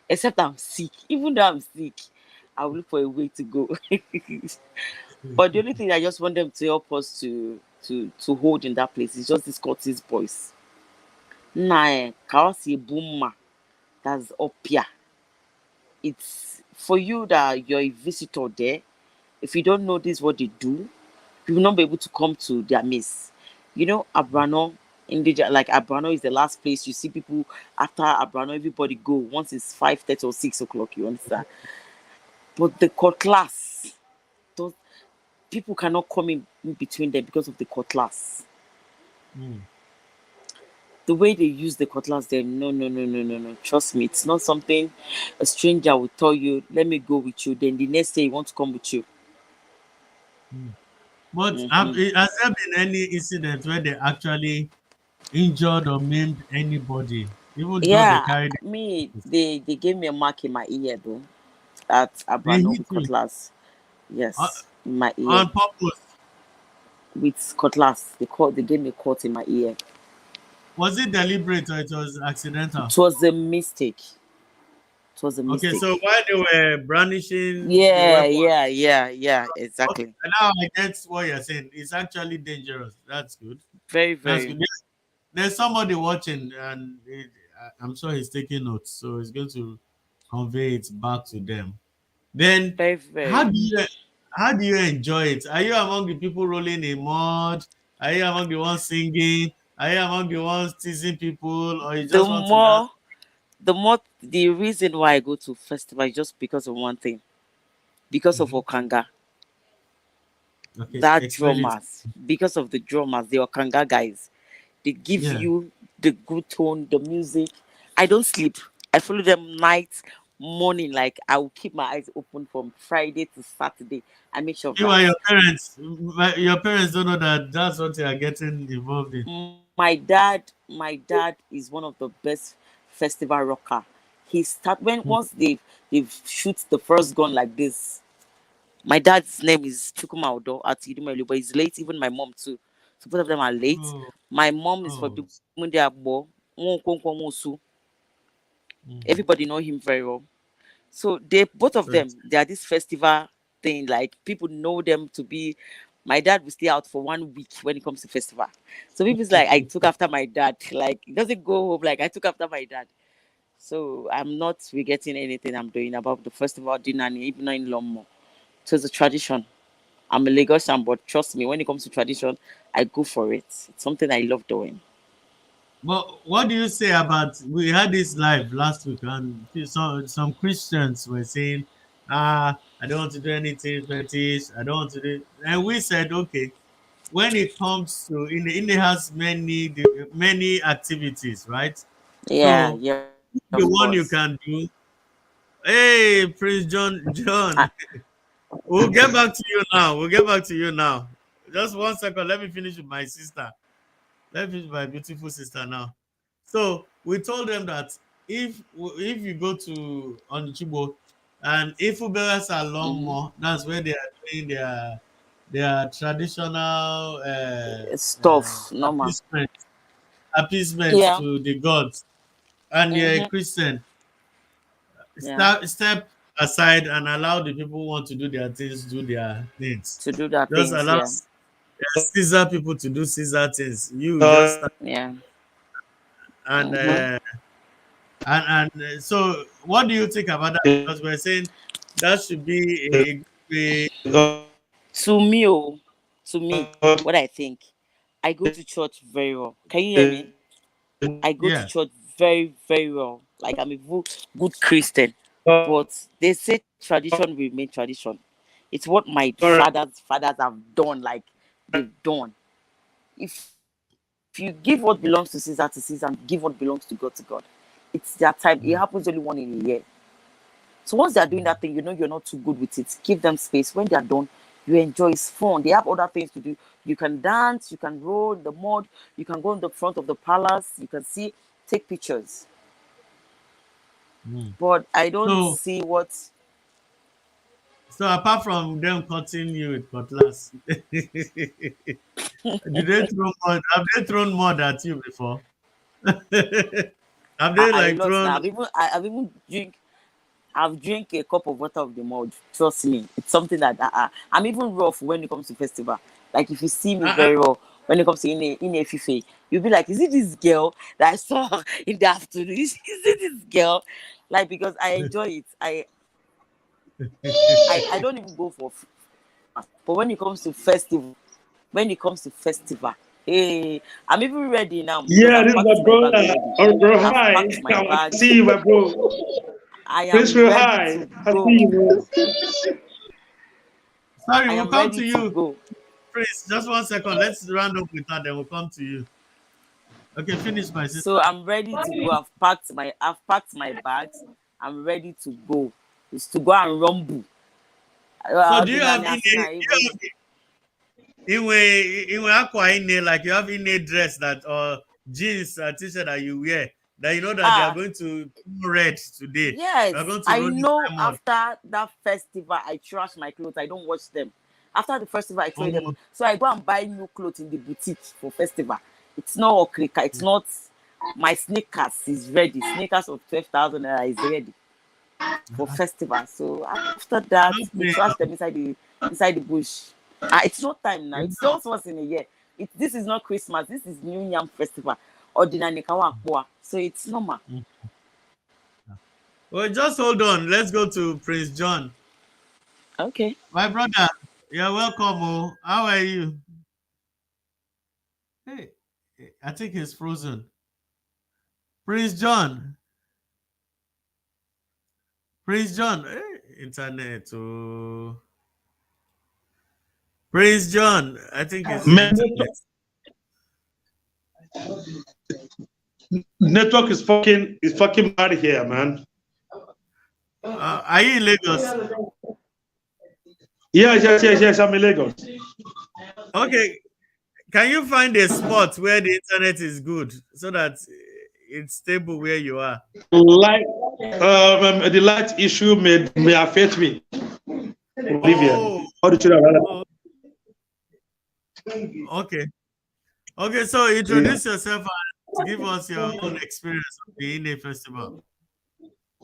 Except I'm sick. Even though I'm sick, I will look for a way to go. But the only thing I just want them to help us to hold in that place is just this Scottish boys. Nah, Kawasi Buma, that's up here. It's for you that you're a visitor there. If you don't know this what they do, you will not be able to come to their maze. You know, Abrano, like Abrano is the last place you see people after Abrano, everybody go once it's 5:30 or 6 o'clock, you understand? But the cutlass, those people cannot come in between them because of the cutlass. mm. The way they use the cutlass there, no. Trust me, it's not something a stranger will tell you, let me go with you. Then the next day he wants to come with you. Mm. But Hmm. has there been any incident where they actually injured or maimed anybody, even though they Yeah, carried me, it? they gave me a mark in my ear though. At They Abrano hit with you cutlass. on, Yes, in my ear on purpose. with cutlass. They gave me a cut in my ear. Was it deliberate or it was accidental? It was a mistake. It was a Okay, mistake. so while they were brandishing the Yeah, weapon, yeah, okay, exactly. now I get what you're saying. It's actually dangerous. That's good. Very, That's very, good. There's somebody watching, and I'm sure he's taking notes, so he's going to convey it back to them. Then, very, how very. do you how do you enjoy it? Are you among the people rolling in mud? Are you among the ones singing? Are you among the ones teasing people, or you The just want to dance? more, the reason why I go to festival is just because of one thing, because of Mhm. Okanga. Okay, That explain it. drummers, because of the drummers, the Okanga guys, they give Yeah. you the good tone, the music. I don't sleep. I follow them night, morning. Like I will keep my eyes open from Friday to Saturday. I make sure of that. Meanwhile, your parents don't know that that's what you are getting involved in. My dad is one of the best festival rocker. He start when Hmm. once they shoot the first gun like this. My dad's name is Chukuma Odo at Idumelu, but he's late. Even my mom too. So both of them are late. Oh, My mom is from oh, Agbo. mhm. Everybody know him very well. So they both of So them, they are this festival thing. Like people know them to be. My dad will stay out for 1 week when it comes to festival. So people's like I took after my dad. Like it doesn't go home like I took after my dad. So I'm not regretting anything I'm doing about the festival dinner, even in Lomo. It was a tradition. I'm a Lagosian, but trust me, when it comes to tradition, I go for it. It's something I love doing. but what do you say about we had this live last week and some Christians were saying, I don't want to do anything fetish, I don't want to do, and we said, okay, when it comes to in it has many activities, right? Yeah, So yeah, the of one you course. can do. Hey, Prince John, I, we'll get back to you now. We'll get back to you now. Just 1 second. Let me finish with my sister. Let me finish with my beautiful sister now. So we told them that if you go to Onicha-Ugbo and if bearers are long mhm. more, that's where they are doing their traditional Stuff, normal. appeasement Yeah. to the gods. And you're a Mm-hmm. Christian, Yeah. step aside and allow the people who want to do their things do their things. To do that Just things, allow yeah. Caesar people to do Caesar things. You just start Yeah. and Mm-hmm. so what do you think about that? Because we're saying that should be a good way. To me, oh, to me, what I think, I go to church very well. Can you hear me? I go to Yeah. church very, very well. Like I'm a good Christian. But they say tradition will remain tradition. It's what my fathers have done, like they've done. If you give what belongs to Caesar, and give what belongs to God, it's their time. It happens only one in a year. So once they are doing that thing, you know you're not too good with it. Give them space. When they are done, you enjoy. It's fun. They have other things to do. You can dance, you can roll in the mud, you can go in the front of the palace, you can see, take pictures. Mm. But I don't So see what. apart from them cutting you with cutlass, did they throw mud? Have they thrown mud at you before? Have they I like lost now. thrown? I've drink a cup of water of the mud. Trust me, it's something that I'm even rough when it comes to festival. Like if you see me Uh, very well when it comes to in a fife, you'll be like, is it this girl that I saw in the afternoon? Is it this girl? Like because I enjoy it. I don't even go for but when it comes to festival, hey, I'm even ready now because Yeah, I've this is packed my my bag brother. already. Oh, bro, I've hi. packed my I bag. see you, my bro. I Prince am Will, ready hi. to I see go. you, bro. Sorry, I we'll am come ready to to you. go. Please, just 1 second. Let's round up with that, then we'll come to you. Okay, finish, my sister. So I'm ready to go. I've packed my bags. I'm ready to go. It's to go and rumble. So, do you have Ordinary Asina even inwe aqua inne, like you have inne dress that or jeans t-shirt that you wear that you know that they are ah going to red today. You are yes. going to I roll know inside mud. after that festival I trash my clothes. I don't wash them. After the festival I throw them. Oh, So I go and buy new clothes in the boutique for festival. It's not okrika. It's not my sneakers is ready. Sneakers of 12,000 naira is ready. for festival. So after that, we trash them inside the bush. It's not time now. It's just once in a year. This is not Christmas. This is New Yam Festival. So it's normal. Well, just hold on. Let's go to Prince John. Okay. My brother, you're welcome. Oh. How are you? Hey, I think he's frozen. Prince John. Prince John. Hey, internet. Oh. Prince John. I think it's internet. Network is fucking bad here, man. Are you in Lagos? Yes, I'm in Lagos. Okay. Can you find a spot where the internet is good so that it's stable where you are? The light issue may affect me. Olivia. Okay. Okay, so introduce yourself and give us your own experience of the INE festival.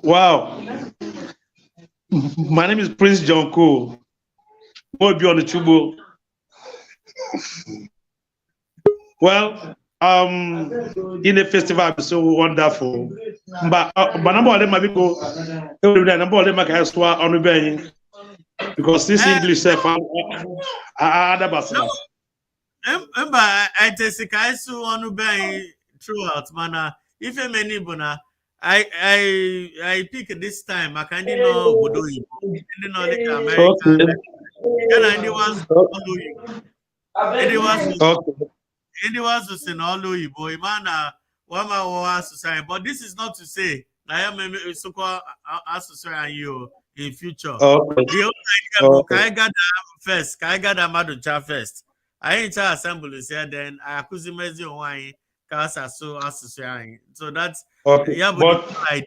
Wow. My name is Prince John Cool. Onicha-Ugbo. Well, INE festival is so wonderful. But number of them might go every day. Number of them might have on the bench because this English self I testify on throughout mana. If a many bona, I pick this time. I can't know Bodo. Like America. Anyone who's in all Igbo, Imana, Wama was society. But this is not to say I am a so-called society you in future. The only idea, I got first, I got a Maducha first. I ain't assembly here, then I accuse Mezi Wine, Casa so society. So that's but idea.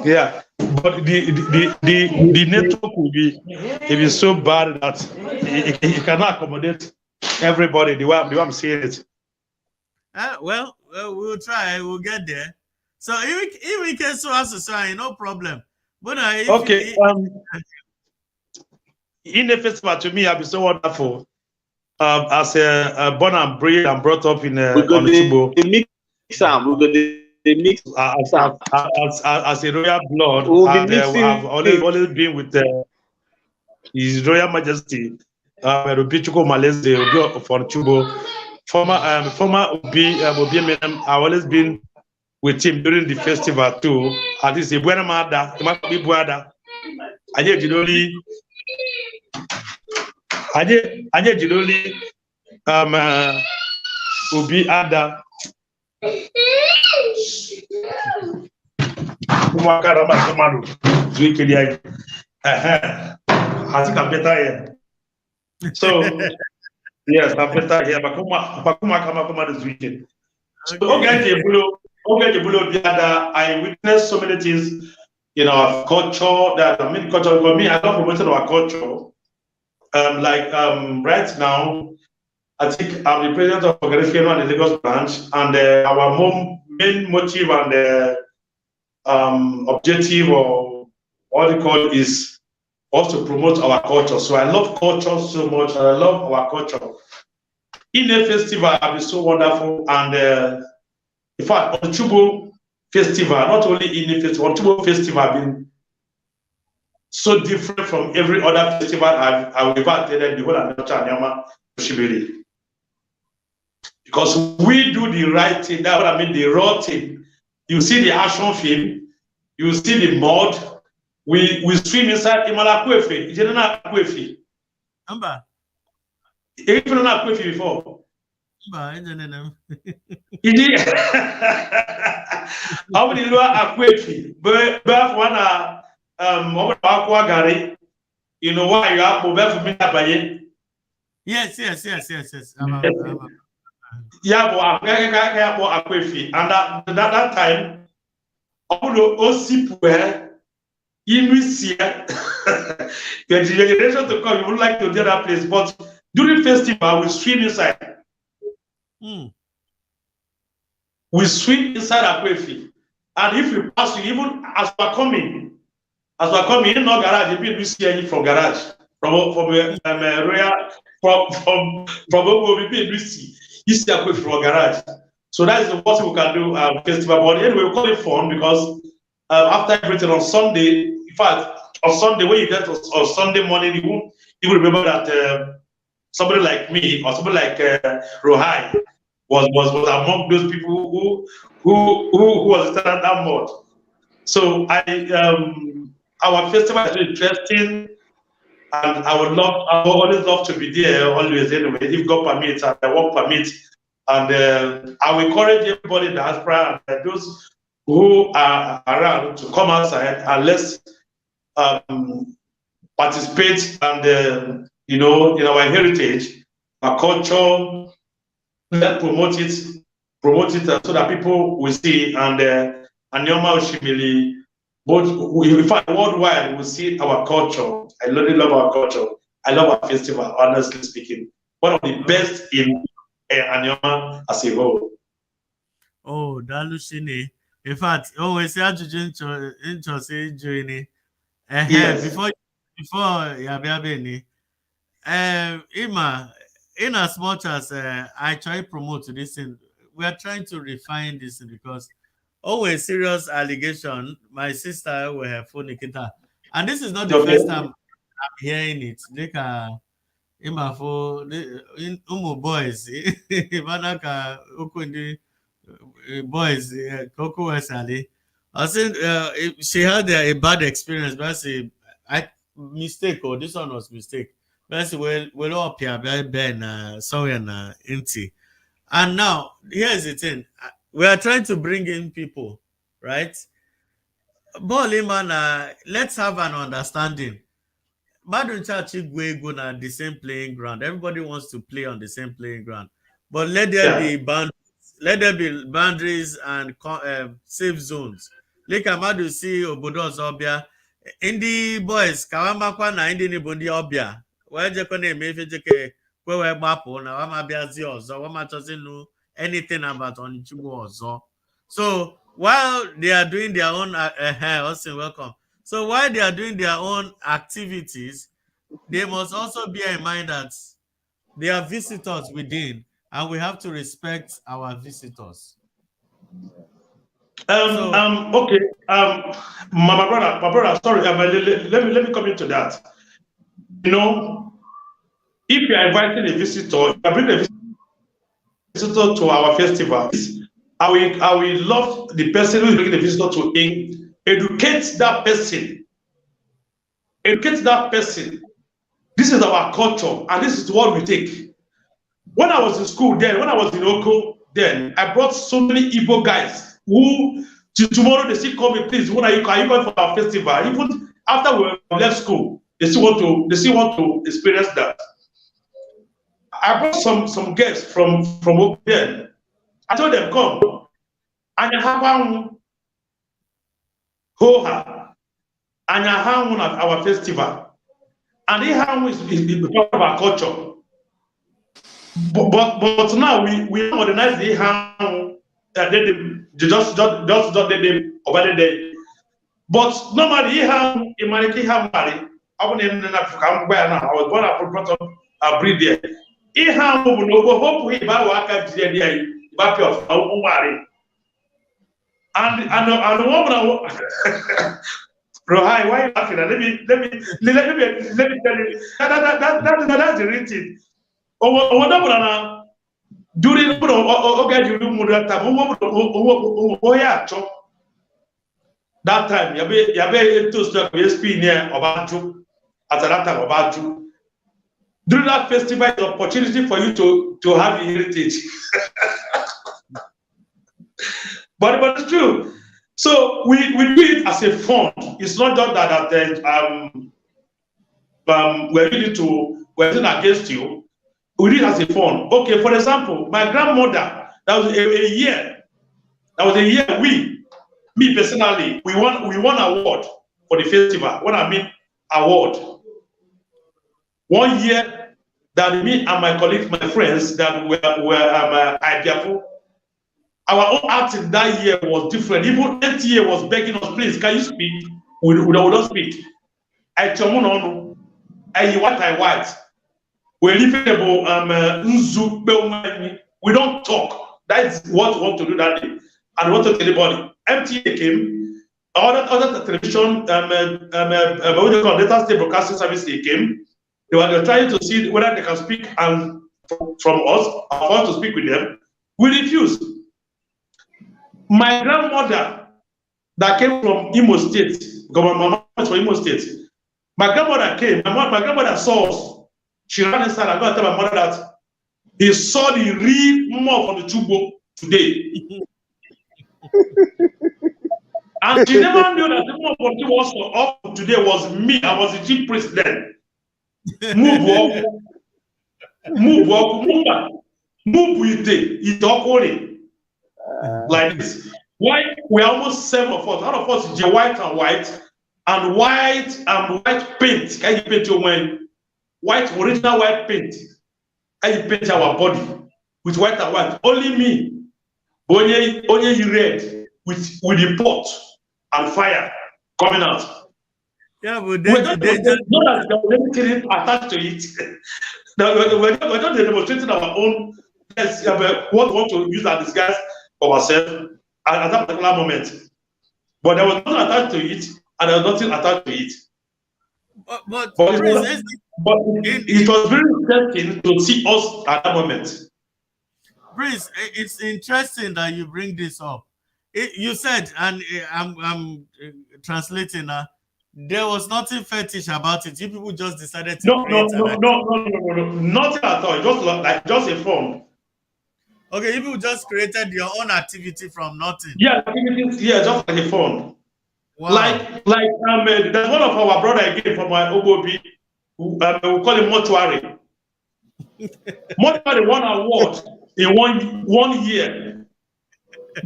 Yeah, but the network will be so bad that it cannot accommodate everybody the way I'm seeing it. Well, we'll try. We'll get there. So if we can so society, no problem. But okay, in the festival to me have been so wonderful. As a born and bred and brought up in Onicha-Ugbo. As a royal blood, I've always been with His Royal Majesty, Rupichuko Malese for Onicha-Ugbo. Former Obi, I've always been with him during the festival too. At least a buena mada, it must be buada. I did only Obi Ada. I think I'm better here. So yes, I'm better here. But come this weekend. So I witnessed so many things in our culture that culture for me, I love promoting our culture. Right now, I think I'm the president of Organization and the Lagos branch, and our main motive and objective, or what they call, is also promote our culture. So I love culture so much, and I love our culture. In the festival, have been so wonderful, and in fact, Onicha-Ugbo festival, not only in the festival, Onicha-Ugbo festival have been so different from every other festival I've ever attended the whole Aniocha-North. Because we do the right thing, that's what I mean, the raw thing. You see the action film, you see the mud, we swim inside Imala-Kwefe. You didn't know Kwefe. You didn't know Kwefe before. I don't know. How many know Kwefe? But one you know why you have to be for Yes. Yeah, and that time, the generation to come, you would like to do that place, but during festival, we swim inside. We swim inside Akwefi. And if you pass, you even as we're coming, in no garage, you will see any from garage, from Royal, from Obo, you see from garage. So that is what we can do festival. But anyway, we call it fun because after everything on Sunday, in fact, on Sunday when you get on Sunday morning, you will remember that somebody like me or somebody like Rohai was among those people who was at that mode. So our festival is interesting, and I would always love to be there always anyway, if God permits and the work permits. And I will encourage everybody in the diaspora and those who are around to come outside and let's participate and in our heritage, our culture. Let's promote it so that people will see and Anioma Oshimili, both in fact worldwide will see our culture. I really love our culture. I love our festival, honestly speaking. One of the best in Anioma as a whole. Oh, Dalushine. In fact, we say interesting journey. Yes. Before Yabiabeni, Ima, in as much as I try to promote this thing, we are trying to refine this thing because always serious allegation. My sister will have phone Nikita, and this is not the first time I'm hearing it. Like Ima for Umu boys, Manaka Ukundi boys, Coco Esali. I said she had a bad experience, but I mistake or this one was mistake. But well up here, Ben, sorry and Inti. And now here's the thing: we are trying to bring in people, right? But let's have an understanding. Maduncha-Ugbo na the same playing ground. Everybody wants to play on the same playing ground, but let there be boundaries. Let there be boundaries and safe zones. Like Amadu see Obodo Zobia, Indi boys, Kawamakwa na Indi Nibundi Obia. Where Jekone Mefejeke, where Mapo, na Wamabia Zio, Wama doesn't know anything about Onicha-Ugbo Ozo. So while they are doing their own, Austin, welcome. So while they are doing their own activities, they must also bear in mind that they are visitors within, and we have to respect our visitors. Okay. My brother. Sorry. Let me come into that. You know, if you are inviting a visitor, you are bringing a visitor to our festival. I will love the person who is bringing the visitor to educate that person. Educate that person. This is our culture, and this is what we take. When I was in school then, when I was in Oko then, I brought so many Igbo guys who tomorrow they still call me, please, when are you coming for our festival? Even after we left school, they still want to experience that. I brought some guests from Oko then. I told them, come. And you have one hoha, and you have one at our festival. And they have is part of our culture. But now we modernize the hand just over the. But normally I was born and brought up a breed there. And the woman Rohai, why are you laughing? Let me tell you. That's the real thing. During that time, yabe to start SP near Obaju at that time Obaju. During that festival, it's an opportunity for you to have a heritage. but it's true. So we do it as a fun. It's not just that we're doing against you. We do it as a fun. Okay, for example, my grandmother, that was a year. Me personally, we won award for the festival. What I mean, award. 1 year that me and my colleagues, my friends that were IPFO, our own acting that year was different. Even NTA was begging us, please, can you speak? We don't speak. I told you what I want. We don't talk. That's what we want to do that day. And what to anybody. MTA came, other television, what do you call data state broadcasting service, they came. They were trying to see whether they can speak and from us, or for us to speak with them. We refused. My grandmother that came from Imo State, because my mama was from Imo State. My grandmother came, my grandmother saw us. She ran inside and go tell my mother that he saw the real mob from the Ugbo today. And she never knew that the mob from the was up today was me. I was the chief priest then. Move with it. Like this. Why we are almost 7 of us. Out of us is white and white paint. Can you paint your mind? Original white paint. Can you paint our body with white and white? Only me. Only you red with the pot and fire coming out. Yeah, but We're not anything attached to it. We're not demonstrating our own. What we want to use as disguise for ourselves at that particular moment. But there was nothing attached to it, and there was nothing attached to it. But it was very interesting to see us at that moment. Prince, it's interesting that you bring this up. You said, and I'm translating now, there was nothing fetish about it. You people just decided to No, nothing at all. Just a form. Okay, you people just created your own activity from nothing. Yeah, activities. Yeah, just like a form. Wow. Like there's one of our brother again from my Obobi. We call him Mortuary. Mortuary won an award in one year.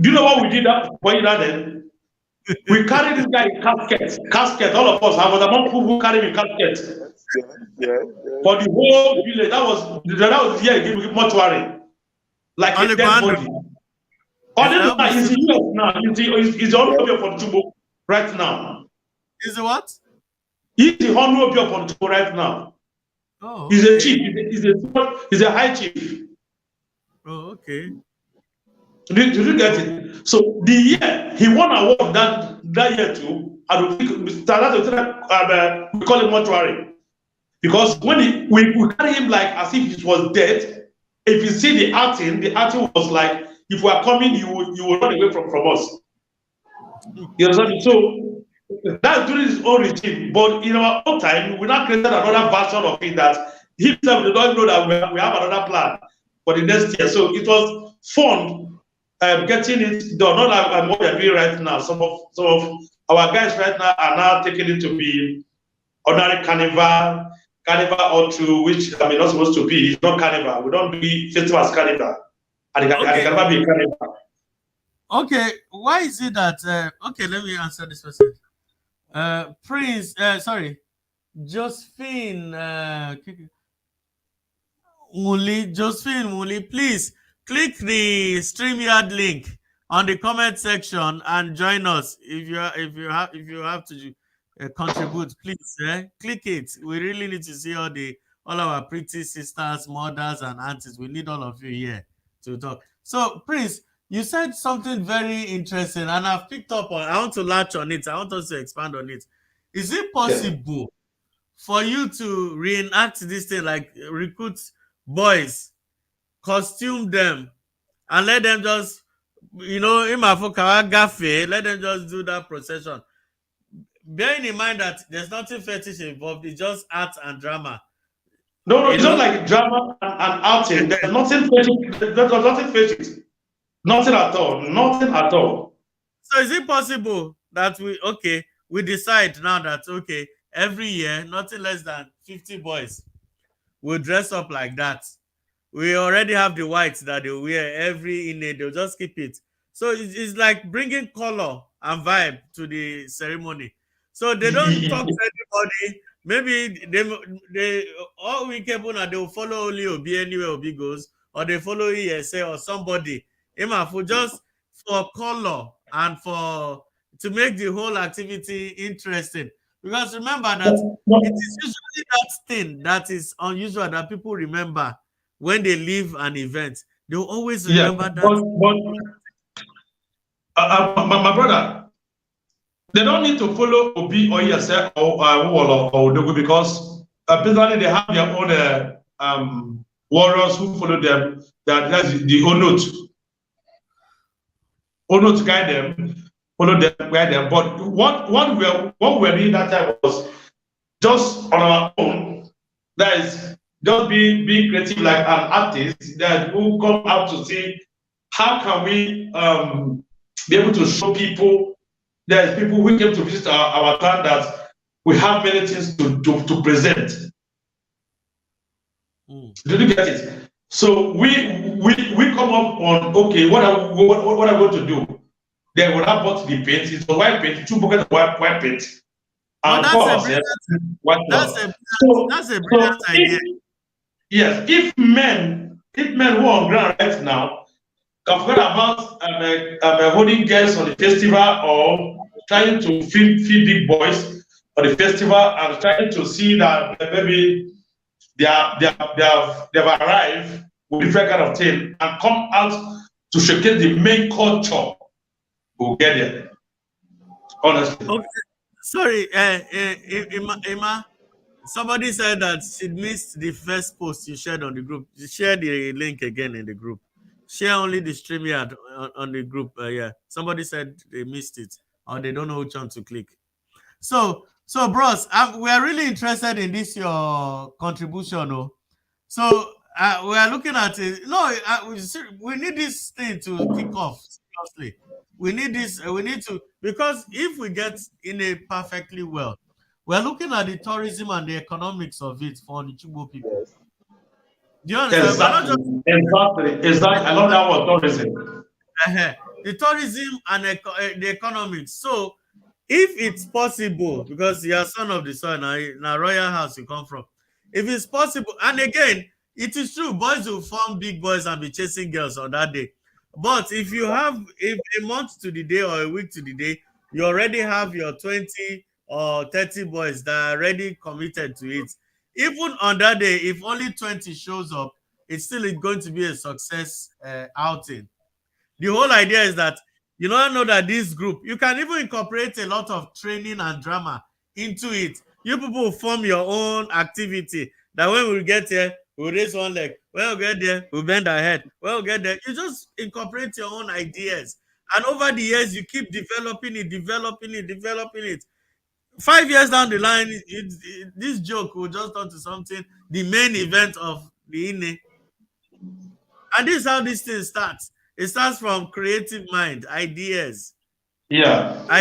Do you know what we did that then? We carried this guy in casket. All of us. I was among people who carried him in casket. For the whole village. That was the year he gave Mortuary. Like a dead body. He's in US now. He's the honorable for Tubo right now. Is it what? He's the honorable for Tubo right now. Oh, okay. He's a chief. He's a high chief. Oh, okay. Did you get it? So the year he won an award that year too, and we call him Mortuary. Because when we carry him like as if he was dead. If you see the acting was like if we are coming, you will run away from us. You understand? So that's during his own regime. But in our own time, we now created another version of it that himself did not know that we have another plan for the next year. So it was fun getting it done. Not like what we are doing right now. Some of our guys right now are now taking it to be ordinary carnival or to which I mean not supposed to be. It's not carnival. We don't do festival as carnival. And it can never be a carnival. Okay, why is it that okay, let me answer this question. Prince, Josephine Muli, please click the StreamYard link on the comment section and join us. If you have to contribute, please click it. We really need to see all our pretty sisters, mothers, and aunties. We need all of you here to talk. So, Prince, you said something very interesting, and I've picked up on. I want to latch on it. I want us to expand on it. Is it possible for you to reenact this thing, like recruit boys, costume them, and let them just, let them just do that procession? Bearing in mind that there's nothing fetish involved, it's just art and drama. No, it's not like drama and outing. There's nothing fetish. There's nothing fetish. Nothing at all. So is it possible that we decide now that every year nothing less than 50 boys will dress up like that? We already have the whites that they wear every evening. They'll just keep it. So it's like bringing color and vibe to the ceremony. So they don't talk to anybody. Maybe they all we capable now, they will follow only Obi anywhere Obi goes, or they follow ESA or somebody. Just for color and to make the whole activity interesting. Because remember that it is usually that thing that is unusual that people remember when they leave an event. They'll always Yeah, remember that. my brother, they don't need to follow Obi or ESL or Odogu because personally they have their own warriors who follow them. That's the Onot guide them, follow them, guide them. But what we were doing that time was just on our own. That is just being creative like an artist that who come out to see how can we be able to show people. There's people who came to visit our town that we have many things to present. Did you get it? So we come up on okay, what are we going to do? Then we have bought the paint. It's a white paint, 2 buckets of white paint. And that's a brilliant idea. Yes, if men who are on ground right now can forget about holding girls on the festival or trying to feed big boys on the festival and trying to see that maybe they have arrived with different kind of thing and come out to showcase the main culture, we'll get there. Honestly. Okay. Sorry, Emma, somebody said that she missed the first post you shared on the group. You share the link again in the group. Share only the StreamYard on the group. Yeah, somebody said they missed it or they don't know which one to click. So bros, we are really interested in this your contribution. Oh. So we are looking at it. No, we need this thing to kick off seriously. We need this. We need to, because if we get in a perfectly well, we're looking at the tourism and the economics of it for Onicha-Ugbo people. Yes. Do you understand? Exactly. I love that word, tourism. The tourism and the economics. So, if it's possible, because you're son of the soil, now royal house you come from, if it's possible, and again, it is true, boys will form big boys and be chasing girls on that day. But if you have a month to the day or a week to the day, you already have your 20 or 30 boys that are already committed to it. Even on that day, if only 20 shows up, it's still going to be a success outing. The whole idea is that you don't know that this group, you can even incorporate a lot of training and drama into it. You people form your own activity that when we get here, we'll raise one leg. When we get there, we'll bend our head. When we get there, you just incorporate your own ideas. And over the years, you keep developing it. 5 years down the line, this joke will just turn to something, the main event of the INE. And this is how this thing starts. It starts from creative mind, ideas. Yeah.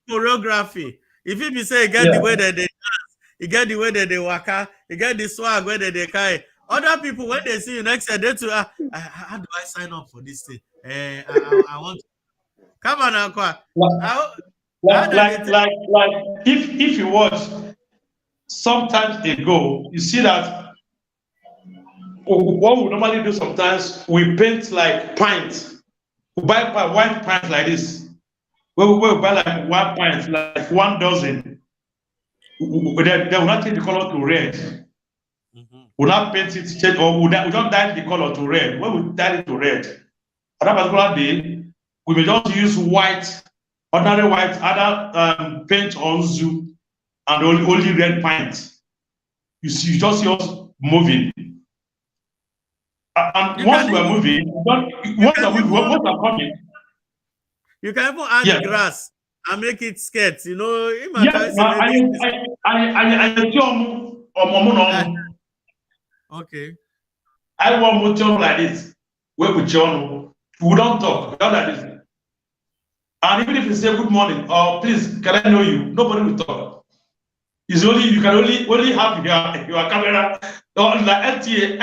Choreography. If you say you get the way that they dance, you get the way that they waka, you get the swag where they carry. Other people, when they see you next year, they too, how do I sign up for this thing? I want to. Come on, Aqua. Like if you watch sometimes ago, you see that what we normally do sometimes, we paint like pints. We buy white pints like this. We buy like white pints, like 1 dozen. They will not change the color to red. We'll not paint it, change, or we don't dye the color to red. When we dye it to red, at that particular day, we will just use white, ordinary white, other paint on zoo, and only red paint. You see, you just see us moving. And once we are moving, once are coming. You can even add grass and make it skirts, you know. Okay. I want to like this. We don't talk. We don't like this. And even if you say good morning or please, can I know you? Nobody will talk. It's only you can only have your camera or like MTA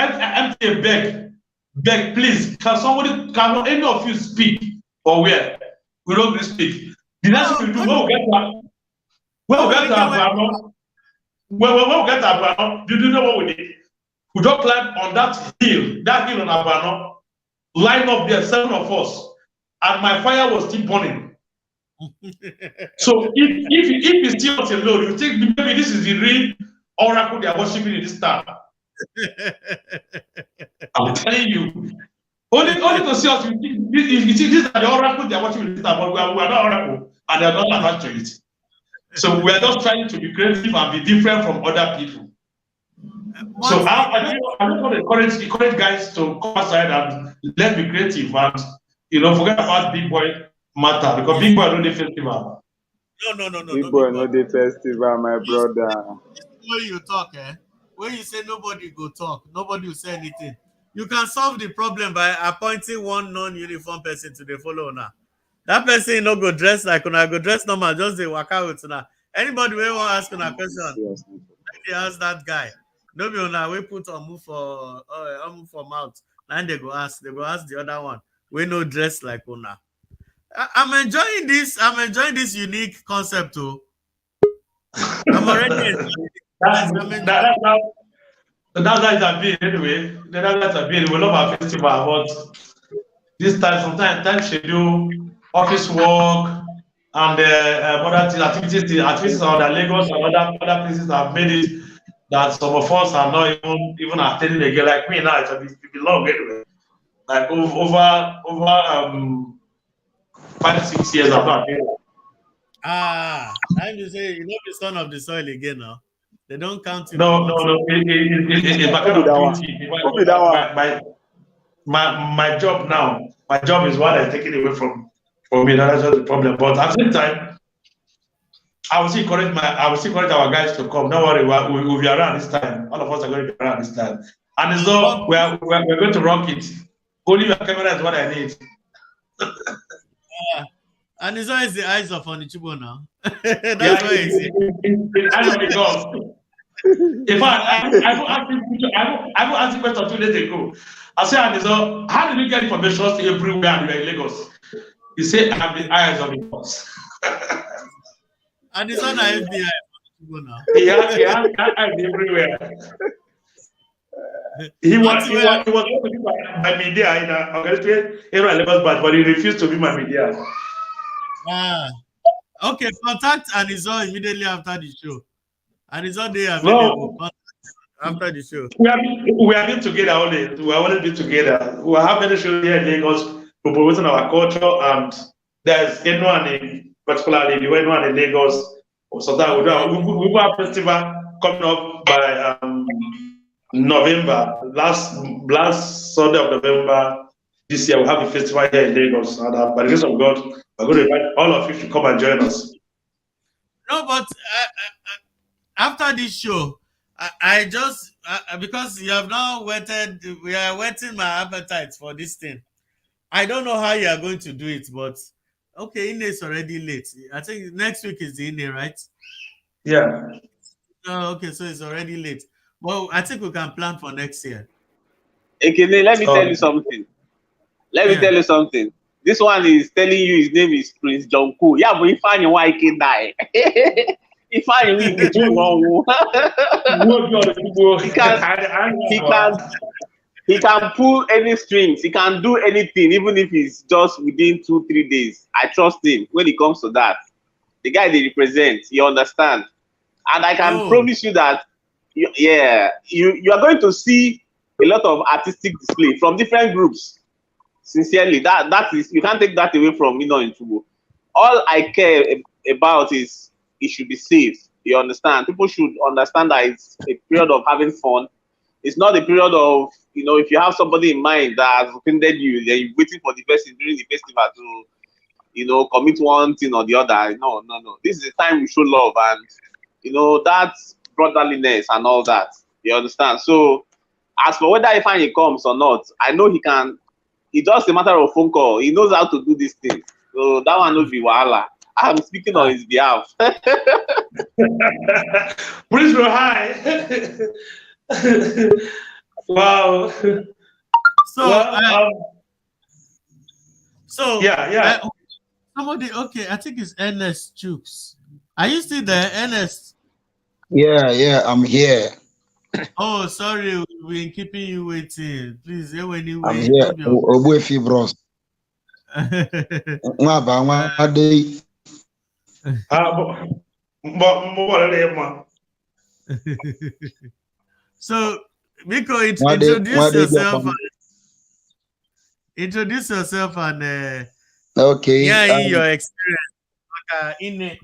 beg, please. Can any of you speak or where? We don't speak. The next thing we do, when we get to Abrano, do you know what we did? We just climb on that hill on Abrano, line up there, 7 of us. and my fire was still burning. So if you see us alone, you think maybe this is the real oracle they are worshiping in this town. I'm telling you. Only to see us, you see, these are the oracles they are worshiping in this town, but we are not oracle, and they are not attached to it. So we are just trying to be creative and be different from other people. So I don't want to encourage guys to come outside and let's be creative and forget about big boy matter, because big boy no dey festival. No. Big boy no dey festival, my brother. When you talk, when you say nobody go talk, nobody will say anything. You can solve the problem by appointing one non-uniform person to the follow now. That person no go dress like una, go dress normal, just dey waka with una. Anybody wey wan ask una question, they ask that guy. No be una we put on move for mouth. And they go ask the other one. We no dress like una. I'm enjoying this. I'm enjoying this unique concept too. I'm already enjoying it. That's how it's been anyway. That's how it's been. We love our festival, but this time, sometimes schedule, office work, and other activities on the Lagos and other places have made it that some of us are not even attending again. Like me now, it's been long anyway. Like over 5-6 years I've not attended. I'm just saying, you know the son of the soil again now. They don't count you. No. It's my kind of duty. My job now. My job is what I'm taking away from me. That's just the problem. But at the same time, I will still encourage our guys to come. Don't worry, we'll be around this time. All of us are going to be around this time. And so we're going to rock it. Only your camera is what I need. Anizor is the eyes of Onicha-Ugbo now. That's why he's here. I know it goes. In fact, I will ask you a question 2 days ago. I said, Anizor, how did you get information everywhere and you're in Lagos? He said, I'm the eyes of the boss. Anizor is the eyes of Onicha-Ugbo now. Yeah, eyes everywhere. He was going to be my media in an organization here at Lagos, but he refused to be my media. Okay, contact Anizor immediately after the show. Anizor they are available after the show. We have been together only. We have always been together. We have many shows here in Lagos promoting our culture, and there's anyone particularly anyone in Lagos. So that we have a festival coming up by November. Last Sunday of November this year, we have a festival here in Lagos, and by the grace of God, we're going to invite all of you to come and join us. No, but after this show, I just because you have now whetted, we are whetting my appetite for this thing. I don't know how you are going to do it, but okay, INE is already late. I think next week is the INE, right? Yeah. Oh, okay, so it's already late. Well, I think we can plan for next year. Ekene, let me tell you something. Let me tell you something. This one is telling you his name is Prince Jonku. Yeah, but if I know why he can die. If I he can pull any strings. He can do anything, even if it's just within 2-3 days. I trust him when it comes to that. The guy they represent, you understand. And I can promise you that, you are going to see a lot of artistic display from different groups. Sincerely, that is, you can't take that away from me. All I care about is it should be safe. You understand? People should understand that it's a period of having fun. It's not a period of, if you have somebody in mind that has offended you, then you're waiting for the person during the festival to, commit one thing or the other. No. This is a time we show love and, that's brotherliness and all that. You understand? So, as for whether Ifeanyi comes or not, I know he can. It's just a matter of phone call. He knows how to do this thing. So that one will be wahala. I'm speaking on his behalf. Please go hi. Wow. So yeah. Somebody, okay, I think it's Ernest Chooks. Are you still there, Ernest? Yeah, I'm here. Oh, sorry, we've been keeping you waiting. Please, when you I'm wait, here. Bros. So, Miko, introduce yourself. Introduce yourself and okay. your experience in it.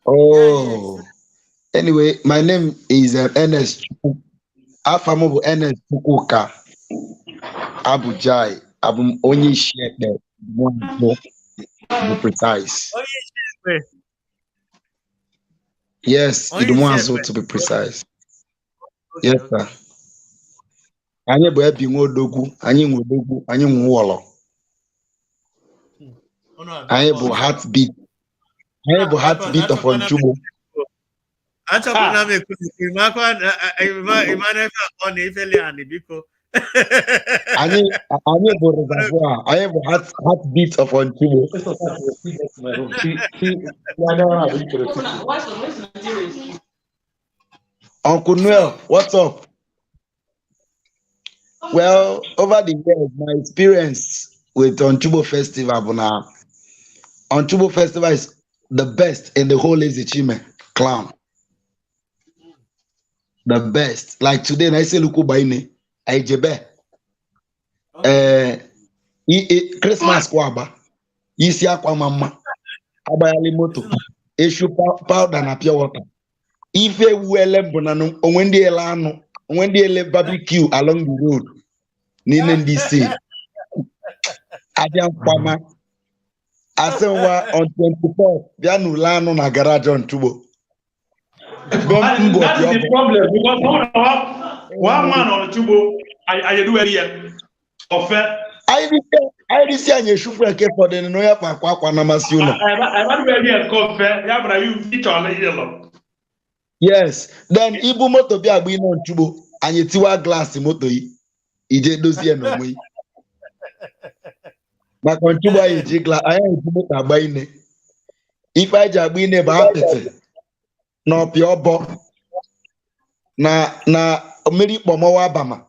Oh, anyway, my name is Ernest. Afamobu Ernest Fukuka Abujai. Abum only share the one to be precise. Yes, it wants to be precise. Yes, sir. Anyị bụ ebi nwa odogwu, anyị nwe odogwu, anyị nwe ụlọ. Anyị bụ heartbeat. Anyị bụ heartbeat of Onchugbo. Anyị bụ reservoir. Anyị bụ heartbeat of Onchugbo. Uncle Noel, what's up? Well, over the years, my experience with Onchugbo Festival, Onchugbo Festival is the best in the whole Ezechime clan. The best. Like today, I say Luku Baine, Ijebe. Christmas kwaba, isi akwa mama, abayali moto, issue powder na pure water. Ife wele bonano, when they elano, when they ele barbecue along the road, Ninen DC. Adiam Kwama. Asenwa on 24th, Bianu Lano na garage on Tubo. That is the problem because one man on Tubo, I do area of I see a super care for the Noya Pakwa Namasuno. I want to be a confer, yeah, but you teach all the yellow. Yes, then Ibu moto be a win on Tubo and you tiwa glass moto. Ije dozie no way. But on Tubo, I am Tubo. If I jabine about it, no pure bo na meri pomo Abama.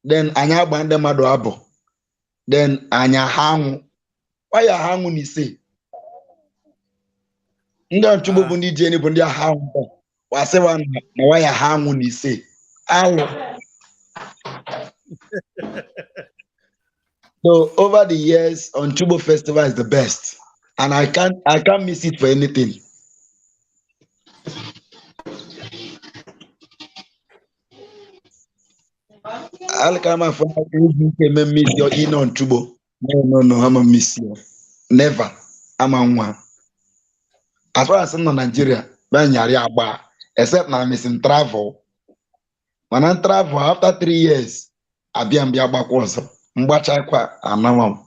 Then anya bande mado abo. Then anya hangu. Why ya hangu ni say? Nda Tubo bundi jeni bundi ya hangu. Wasewa na why ya hangu ni say? Alo. So over the years, Onchugbo Festival is the best, and I can't miss it for anything. I'll come and miss your in Onchugbo. No, I'm a miss you. Never. I'm a one. As far as I'm in Nigeria, except now I'm missing travel. When I travel after 3 years, I'll be back also. Mbachakwa Anamam.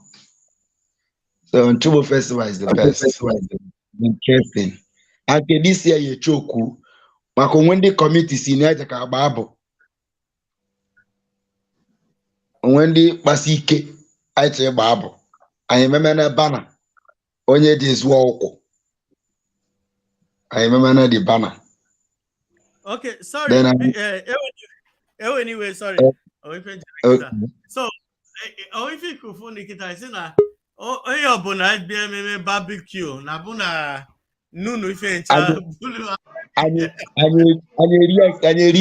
So Onchugbo Festival is the best. Interesting. And this year you choku. Mako when the committee senior jaka babo. When the basike aiche babo. I remember na banner. Onye this walk. I remember the banner. Okay, sorry. Anyway, sorry. So if you could phone Nikita, say na your bona be barbecue na bona nunu ife encha bulu. Ani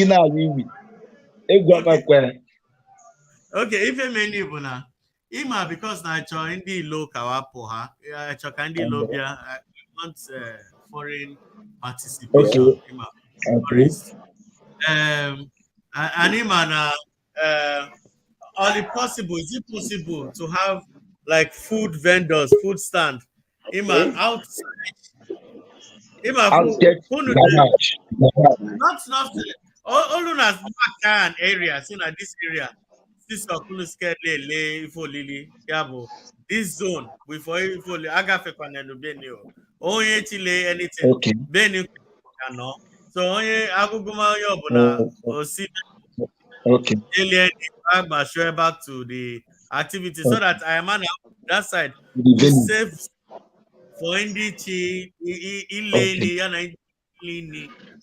na wiwi. Egwa makwa. Okay, if you many bona. Ima because na cho indi low kawapo ha. Cho kandi low bia want foreign participation. Okay. Ima. Okay. Anima na are it possible? Is it possible to have like food vendors, food stand? Outside. Not all Makan area, so na this area. This this zone we for agafe kwanenu benio. Onye chile anything. Okay. Benio no. So onye aguguma yobuna osi. Okay. Back to the activity so that I am on that side. Safe for Indichi,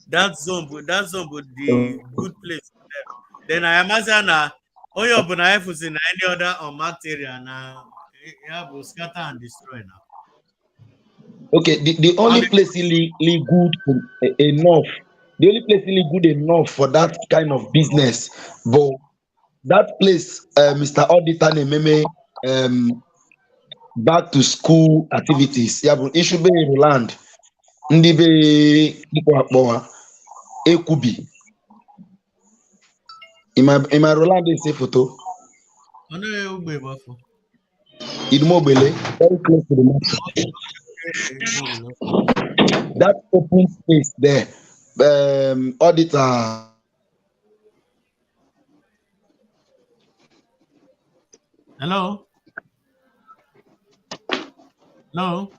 that zone would be good place. Then I am as Oyo buna if in any other unmarked area now, yeah, will scatter and destroy now. Okay, the I only mean, place really good enough, the only place really good enough for that kind of business, but that place, Mr. Auditor Nememe, back to school activities, yeah, but it should be in land. Ndị be Ikpo Akpọwa, Ekubi. In my Roland say photo, I know Ugbo Bafo. Idumobele, very close to the market. That open space there, auditor. Hello? No?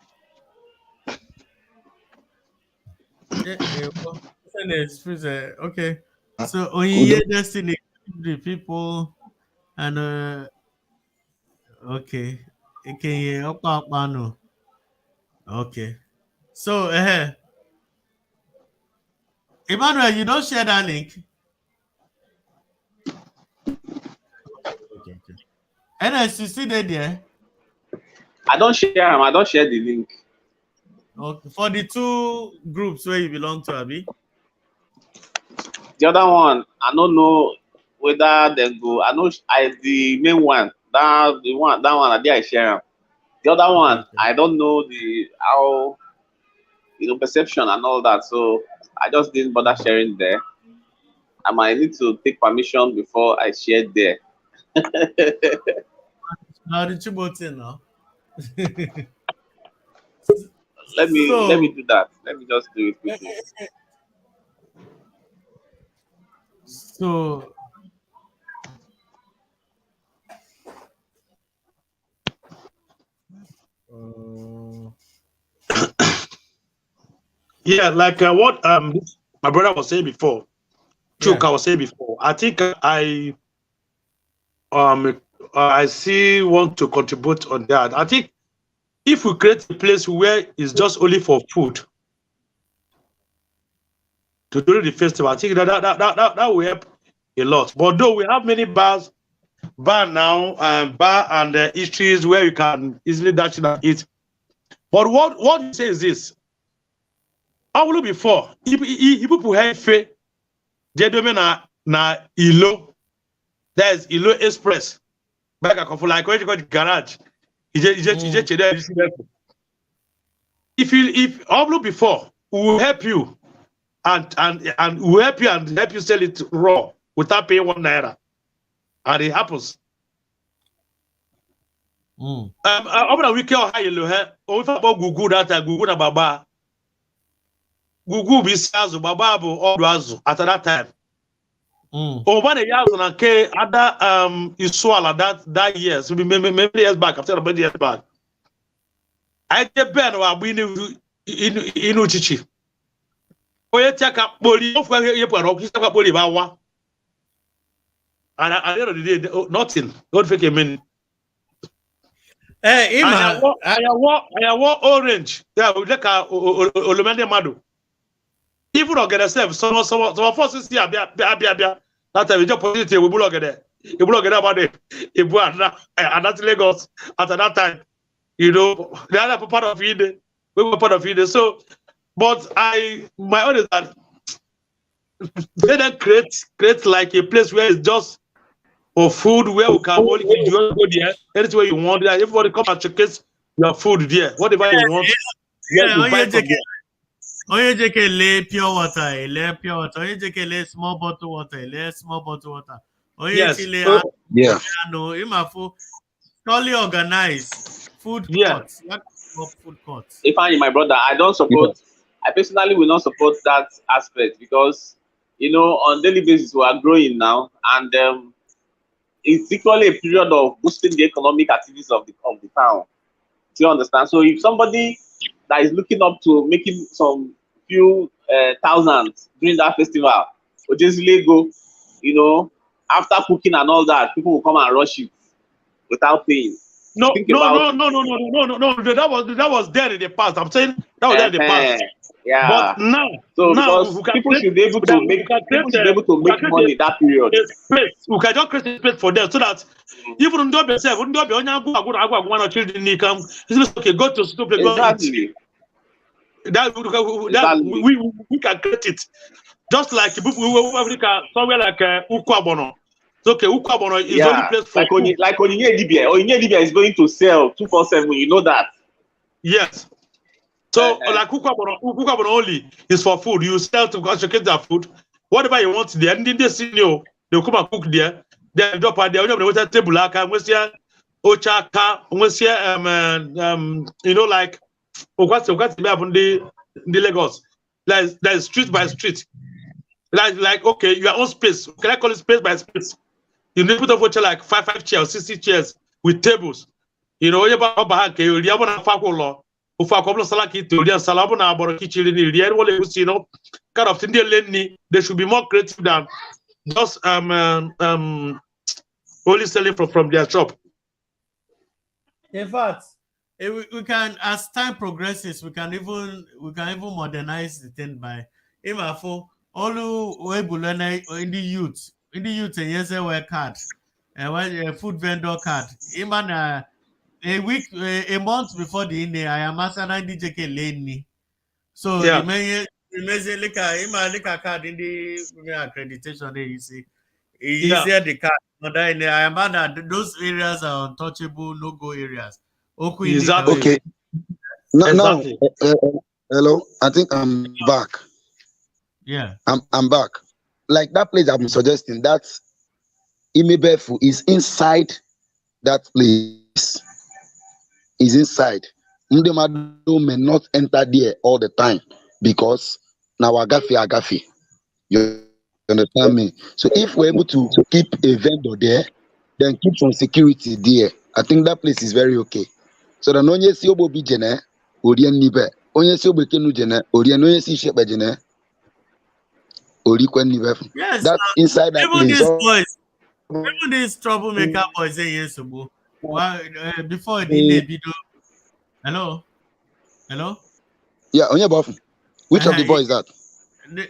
Okay. So Oniye Destiny, the people, and okay. Ekene Okpakpano. Okay. So Emmanuel, you don't share that link. Okay. NS, you see that there? I don't share them. I don't share the link. Okay. For the two groups where you belong to, Abi? The other one, I don't know whether they go. I know the main one. That one I did I share 'em. The other one, Okay. I don't know how perception and all that. So I just didn't bother sharing there. I might need to take permission before I share there. Now the Chibote now. Let me So, do that. Let me just do it quickly. so Yeah, like what my brother was saying before, Chuka was saying before. I think I see want to contribute on that. I think if we create a place where it's just only for food to do the festival, I think that will help a lot. But though we have many bars now, bar and eateries where you can easily dash in and eat. But what you say is this: I will before people have faith. Gentlemen na Ilo, there's Ilo Express. Back a couple like when you go to garage, if all before we will help you and we will help you and help you sell it raw without paying 1 naira, and it happens. I'm gonna wiki or high yellow hair. Or if about Gugu that Gugu na Baba. Gugu be Sazu Baba or Razu at that time. Over the years and okay, other Iswala that years, maybe years back, after about years back. I get better while we knew in Uchichi. Oh, you take up body of where you put up, you take up body about one. And at the end of the day, nothing. Don't fake a minute. Hey, Ima, I want orange. Yeah, we look at Olumende Madu. If we don't get ourselves, some forces here, that time we just put it here, we block it. You block it about it. And that's Lagos at that time. You know, the other part of it, we were part of it. So, but my own is that they then create like a place where it's just for food, where we can only you want to go there, anything you want. Everybody come and showcase your food there, whatever you want. Oye jeke le pure water, le pure water. Oye jeke le small bottle water, le small bottle water. Oye chile, yeah. No, imafo totally organized food courts. Food courts. If I my brother, I don't support. I personally will not support that aspect because on daily basis we are growing now, and it's equally a period of boosting the economic activities of the town. Do you understand? So if somebody that is looking up to making some few thousands during that festival will just go, after cooking and all that, people will come and rush it without paying. No, think no, about. no, no, no, no, no, no, no. That was there in the past. I'm saying that was there in the past. Yeah. But now, So now because people should be able to make money that period. a space. We can just create a space for them so that even though yourself, even though one or children come, it's okay. Go to stupid. Exactly. That we can create it. Just like somewhere like Ukwabono. It's okay. Ukwabono is only place for like Onicha-Ugbo. Onicha-Ugbo is going to sell 247. You know that. Yes. So like Ukwabono only is for food. You sell to concentrate their food. Whatever you want there, and they see you, they'll come and cook there. They drop out there. We have table like ochaka. You know, like what's the Lagos? Like street by street. Like okay, your own space. Can I call it space by space? You need to put up like five chairs, 60 chairs with tables. You know, you have you know, kind of thing they should be more creative than just only selling from their shop. In fact, we can, as time progresses, we can even modernize the thing by even for all who in the youth and yes wear card and food vendor card even a month before the INE I am asking DJK lane so Yeah. the like card in the accreditation there you see here the card I am that those areas are untouchable no-go areas. Exactly. Okay. Now, Exactly. hello. I think I'm back. Yeah. I'm back. Like that place I'm suggesting, that Imebefu is inside that place. Is inside. Mudemado may not enter there all the time because now agafi. You understand me? So if we're able to keep a vendor there, then keep some security there. I think that place is very okay. So the Nonye si obo bi jene, Orien nibe. Onye si obo kenu jene, Orien onye si shepe jene, Ori kwen nibe. Yes. That inside that even place. these boys, even these troublemaker boys say yes, before the video. Hello. Yeah, onye bof. Which of the boys is that?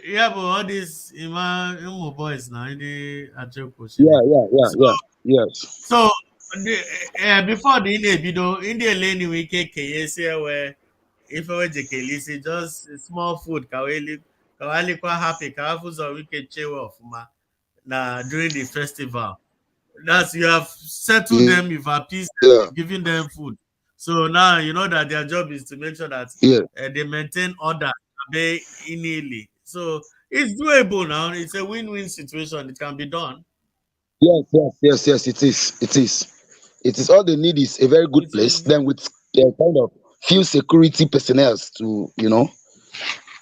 Yeah, but all these Imo boys now in the Achoko. Yes. So before the video, in the lane we can where if I were JK, just small food, kawali kwa happy, kawafu so we can chew off na during the festival. That's you have settled them, you've appeased them, giving them food. So now you know that their job is to make sure that they maintain order innately. So it's doable now. It's a win-win situation. It can be done. Yes. It is. It is all they need is a very good place. Then with kind of few security personnel to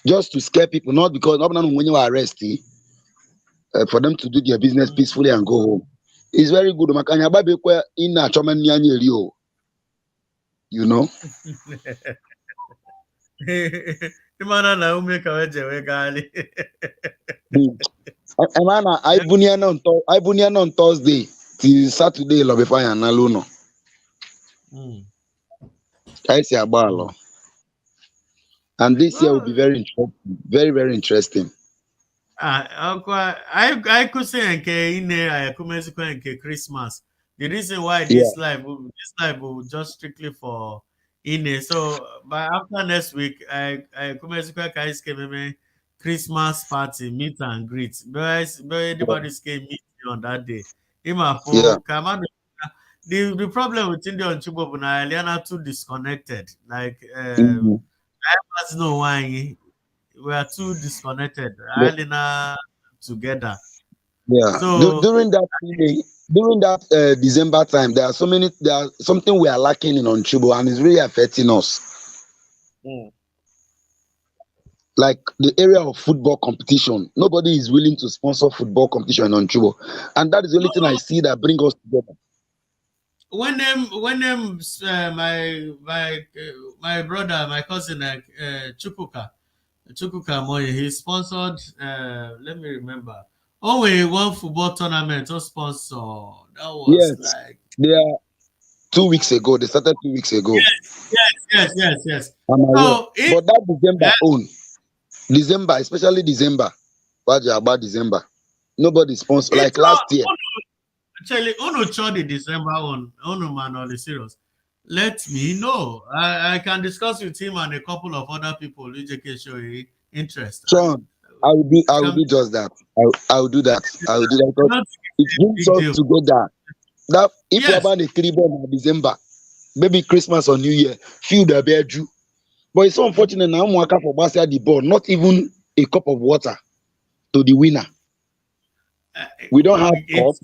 just to scare people, not because not when you are arrested, for them to do their business peacefully and go home. It's very good. You know. I bunia on Thursday till Saturday lo before ya na luno. I say about and this year will be very interesting, very interesting. I could say I could Christmas. The reason why this live will just strictly for INE. So by after next week, I come Christmas party, meet and greet. But anybody's came meet me on that day. The problem with India and Chubo are too disconnected. Like I must know why we are too disconnected. Together. Yeah. So during that December time, there are something we are lacking in Onchubo, and it's really affecting us. Like the area of football competition, nobody is willing to sponsor football competition in Onchubo, and that is the only thing I see that bring us together. When my brother, my cousin, Chukwuka Monye, he sponsored. Let me remember. Only one football tournament or sponsor. That was like 2 weeks ago. They started 2 weeks ago. Yes. Am I right? So if But that December own. December, especially December. What you about December? Nobody sponsor it's like last year. actually the December on man on the serious. Let me know. I can discuss with him and a couple of other people who can show interest. Sean, I will do just that. I will do that. I will do that because it brings us together. That if we Yes. about the 3 in December, maybe Christmas or New Year, feel the bear Jew. But it's so unfortunate now. Mwaka for Basia the ball, not even a cup of water to the winner. We don't have cup.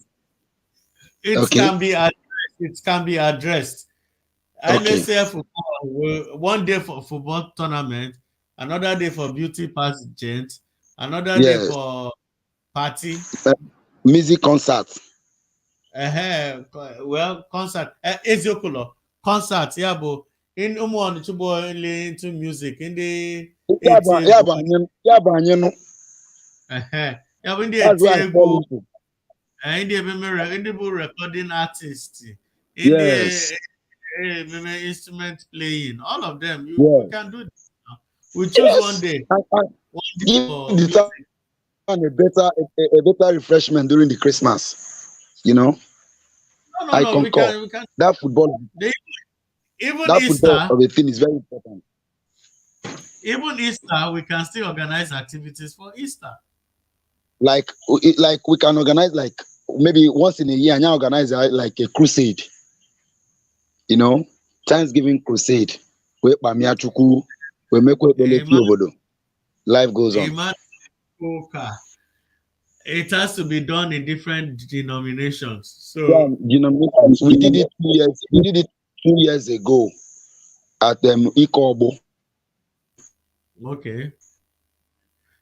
It Okay. can be addressed. It can be addressed. Okay. NSF football, one day for football tournament, another day for beauty pageant, another day for party. Music concert. Well, concert. Eziokolo concert. Yeah, but in into music in the 80s. Yeah, but in the that's why I fall into. in the recording artist. In Yes. the instrument playing, all of them. Yeah. We can do this. We choose one day. Give for the music. town a better refreshment during the Christmas. You know. No, I concur. we can. That football. Even That Easter, football of a thing is very important. even Easter, we can still organize activities for Easter. Like we can organize like maybe once in a year, and organize like a crusade. You know, Thanksgiving crusade. We make life goes on. It has to be done in different denominations. So Denominations. We did it 2 years. We did it 2 years ago at Onicha-Ugbo. Okay.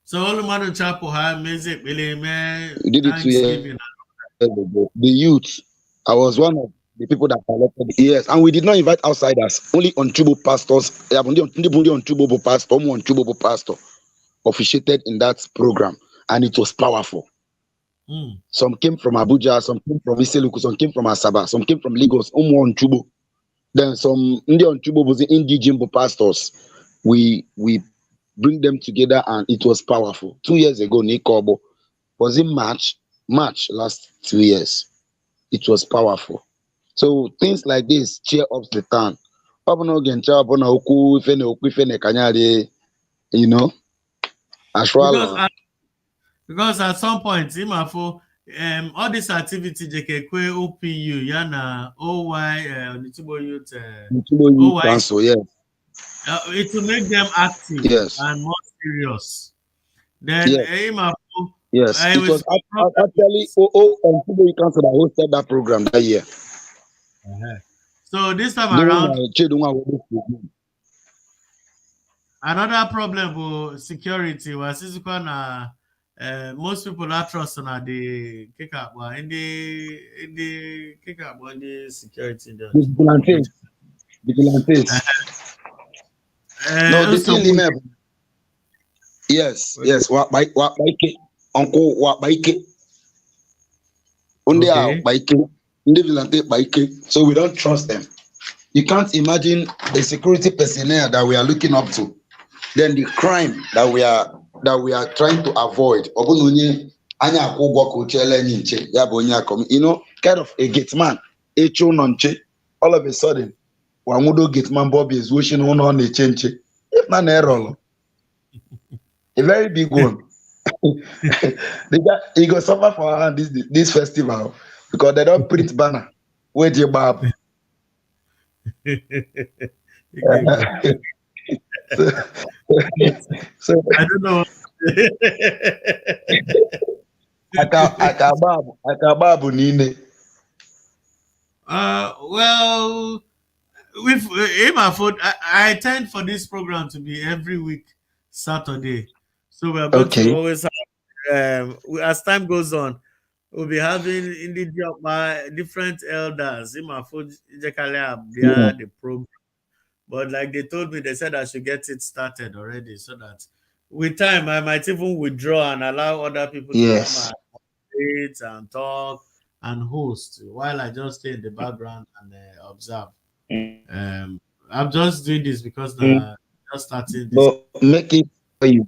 So all Chapel have music, We did it 2 years ago. The youth. I was one of the people that collected. Yes, and we did not invite outsiders. Only Onchubo pastors. Only Onchubo pastor officiated in that program, and it was powerful. Some came from Abuja, some came from Iseluku, some came from Asaba, some came from Lagos. Onchubo. Then some Onchubo was the Indigene pastors. We bring them together, and it was powerful. 2 years ago, Onicha-Ugbo was in March last 2 years. It was powerful. So things like this cheer up the town. You know, because at some point, all this activity, JKK, OPU, Yana, OY, Onicha-Ugbo Youth, OY, Council, yes. It will make them active and more serious. Then, yes, it was actually Onicha-Ugbo Council that hosted that program that year. So this time around, another problem with security was most people are trusting at the kick up in the kick up on the security. Vigilantes. No, the thing yes. Uncle Wabaike. So we don't trust them. You can't imagine the security personnel that we are looking up to. Then the crime that we are trying to avoid. You know, kind of a gate man. All of a sudden, Wamudo gate man Bobby is wishing on a change. If not error. A very big one. He go suffer for this festival because they don't print banner. Where's your bab? So I don't know. Akababu nine. Well, with I intend for this program to be every week Saturday. So we are going to always have, as time goes on, we'll be having in the job by different elders. The program. But like they told me, they said I should get it started already so that with time I might even withdraw and allow other people to come and talk and host while I just stay in the background and observe. Mm. I'm just doing this because Mm. just starting this. But make it for you.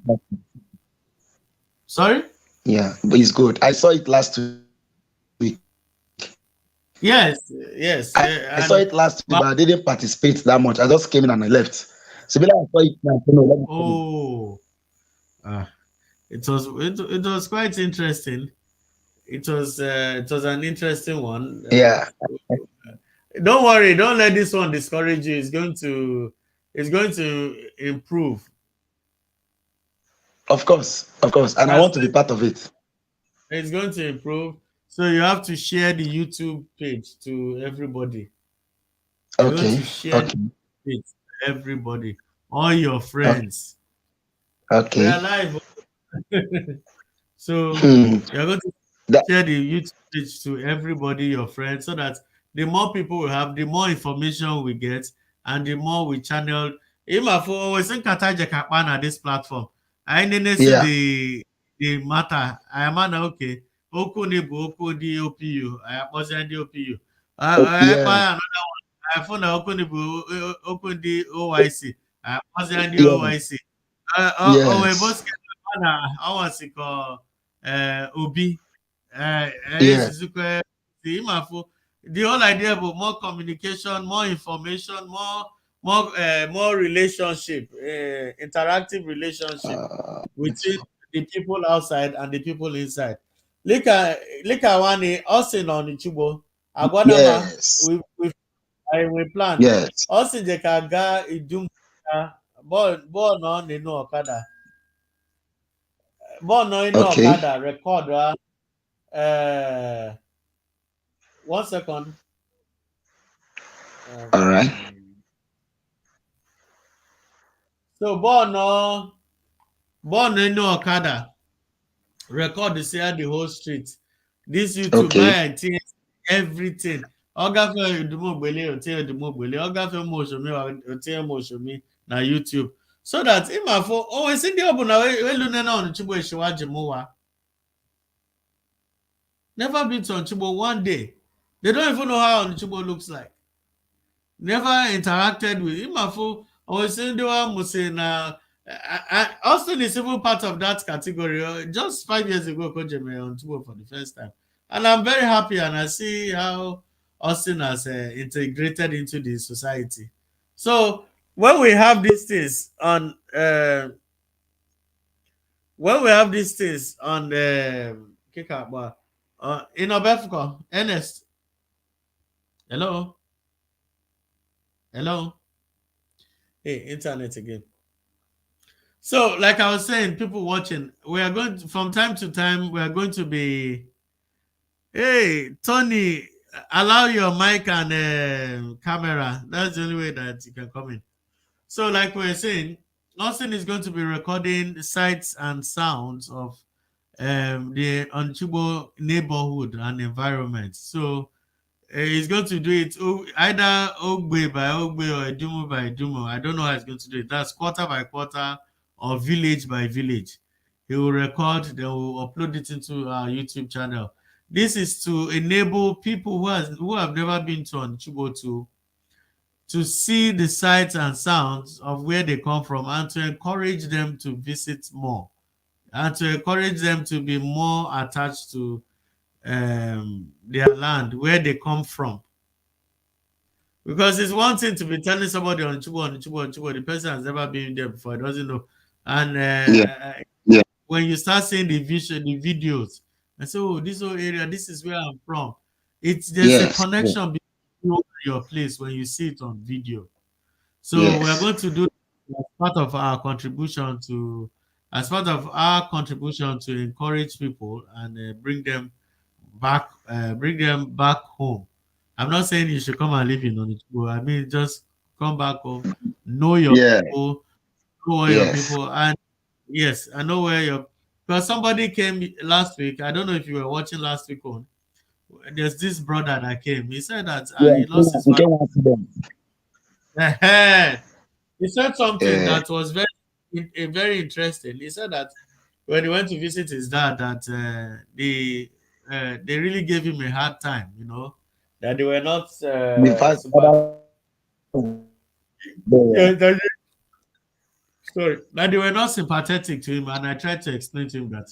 Sorry? Yeah, but it's good. I saw it last week. Yes, yes. I saw it last week, but I didn't participate that much. I just came in and I left. So when I saw it now, let me come in. oh, it was quite interesting. It was an interesting one. Yeah, Don't worry, don't let this one discourage you. It's going to improve. of course, and I That's want to be part of it. It's going to improve. So you have to share the YouTube page to everybody. You're going Okay, to share okay, the page to everybody, all your friends. We okay. are live. So Hmm. you're going to That, share the YouTube page to everybody, your friends, so that the more people we have, the more information we get, and the more we channel. Even for always in Kataja this platform, I didn't see yeah, the matter. I am an okay. Oku ni bu oku di OPU. I was the OPU. I yeah, another one. I found oku ni bu oku di OYC. I was the yeah, OYC. We yes, both I was called Obi. Yes, yeah, it's the whole idea about more communication, more information, more relationship, interactive relationship between the people outside and the people inside. Lika wani Austin on Onicha-Ugbo. Agwanama yes, we plan. yes. Austin jeka ga idum ball no nínú ọ̀kadà. Ball no nínú Okay, ọ̀kadà record uh 1 second. all right. So born in no Okada record the say the whole street. This YouTube Okay, buy everything. Ogafe Idumogbele ote Idumogbele. Ogafe Moshomi ote Moshomi na YouTube. So that if I for always in the open we lune na on Chibo Eshiwaji Mowa. Never been to Onchibo one day. They don't even know how Onchibo looks like. Never interacted with him. I was saying they were saying Austin is even part of that category. Just 5 years ago, Coach Jeme on tour for the first time, and I'm very happy. And I see how Austin has integrated into the society. So when we have these things on, Kikabwa, in Obefco, Ernest, hello, hello. Hey, internet again. So, like I was saying, people watching, we are going to, from time to time, we are going to be, hey, Tony, allow your mic and camera. That's the only way that you can come in. So, like we were saying, Austin is going to be recording sights and sounds of the Onicha-Ugbo neighborhood and environment. So, he's going to do it either Ogbe by Ogbe or Edumo by Edumo. I don't know how he's going to do it. That's quarter by quarter or village by village. He will record, then we'll upload it into our YouTube channel. This is to enable people who have never been to Onicha-Ugbo to see the sights and sounds of where they come from and to encourage them to visit more and to encourage them to be more attached to their land, where they come from. Because it's one thing to be telling somebody on Onicha-Ugbo, the person has never been there before, doesn't know. And when you start seeing the videos, and say, oh, this whole area, this is where I'm from. There's a yes, connection between you and your place when you see it on video. So we're yes, going to do as part of our contribution to encourage people and bring them back home. I'm not saying you should come and live in Onicha-Ugbo. I mean, just come back home, know your yeah, people, know where your yes, people, and yes, I know where your. Because somebody came last week. I don't know if you were watching last week on. There's this brother that came. He said that yeah. he lost his You father. can watch them. He said something Yeah, that was very interesting. He said that when he went to visit his dad, that they really gave him a hard time, that they were not The first super. father there. Yeah, sorry, that they were not sympathetic to him, and I tried to explain to him that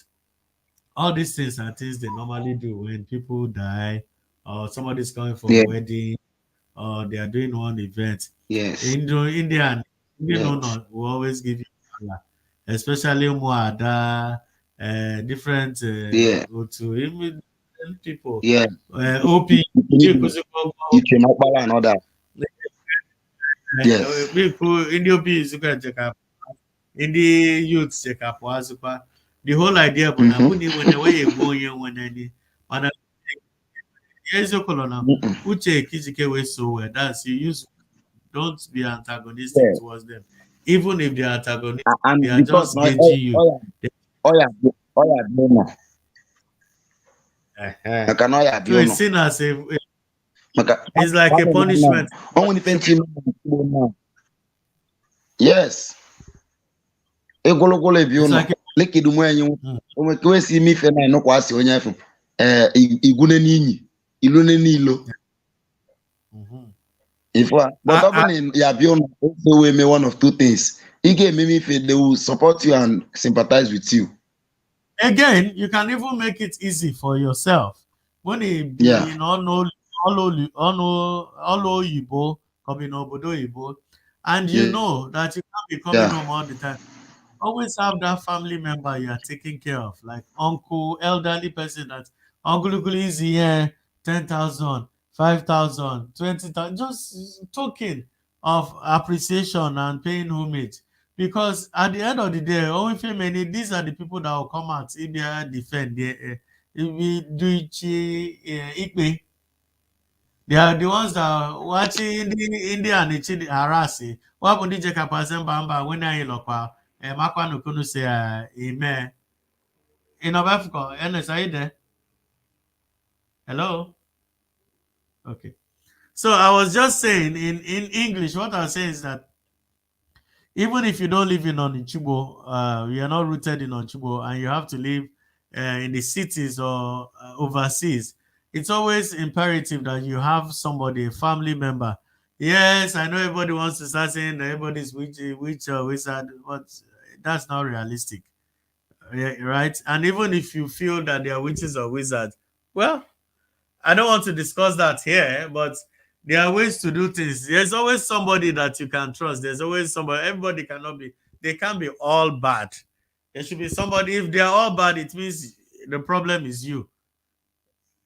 all these things are things they normally do when people die, or somebody's coming for a Yeah, wedding, or they are doing one event. yes, Indian yes, owner will always give you color, especially Muada, different yeah, to even people, yeah. OP, Ikinibi, Ichemakbala and all that. Yes, people in the OP is in the youth check up the whole idea bụ na mm-hmm. mụ na iwe na-enwe ya egbu onye nwe n'ani mana eziokwu nọ na Mm-mm. uche Kijike wee so well that's you use don't be antagonistic Yeah. towards them even if they are antagonistic they And are because just no, gauging you. all ya do no. Uh-huh. Maka no ya So do it's no. seen as Maka it's like a punishment. only pension no. Yes. Egologolo ebi It's uno. like Leki du mwenye Mm. onwe kwe si mi fe na no kwa si onye fu. Igune ninyi. Ilune nilo. Mhm. But often ya bi uno we me one of two things. Ige me fe they will support you and sympathize with you. Again, you can even make it easy for yourself. When it be Yeah. in all Oyibo, coming obodo Oyibo, and you Yeah. know that you can't be coming Yeah. home all the time. Always have that family member you are taking care of, like uncle, elderly person that uncle is here, 10,000, 5,000, 20,000, just token of appreciation and paying homage. Because at the end of the day, only many these are the people that will come out if they are defend if we do Ikpe. They are the ones that are watching India and Ichi harass. What happened to Jeka Bamba when I look Makwa no Kunu say amen. In South Africa, Ernest, are you there? Hello? Okay. So I was just saying in English, what I was saying is that even if you don't live in Onicha-Ugbo, you are not rooted in Onicha-Ugbo, and you have to live in the cities or overseas, it's always imperative that you have somebody, a family member. Yes, I know everybody wants to start saying that everybody's witch or wizard, but that's not realistic, right? And even if you feel that they are witches or wizards, well, I don't want to discuss that here, but there are ways to do things. There's always somebody that you can trust. There's always somebody. Everybody cannot be, they can't be all bad. There should be somebody. If they are all bad, it means the problem is you.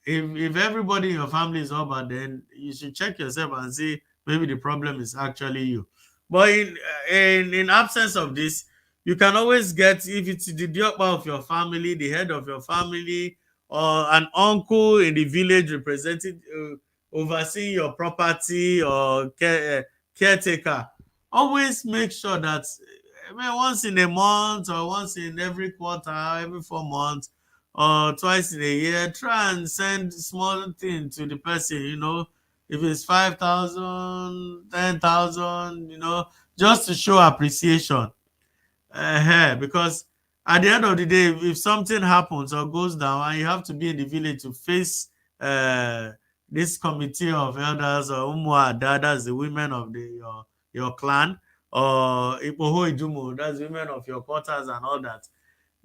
If everybody in your family is all bad, then you should check yourself and see maybe the problem is actually you. But in absence of this, you can always get, if it's the diokpa of your family, the head of your family, or an uncle in the village representing overseeing your property or caretaker. Always make sure that once in a month or once in every quarter, every 4 months, or twice in a year, try and send small thing to the person, if it's 5,000, 10,000, just to show appreciation. Because at the end of the day, if something happens or goes down and you have to be in the village to face uh, this committee of elders or umuada, that's the women of your clan, or Ipoho Ijumo, that's women of your quarters and all that.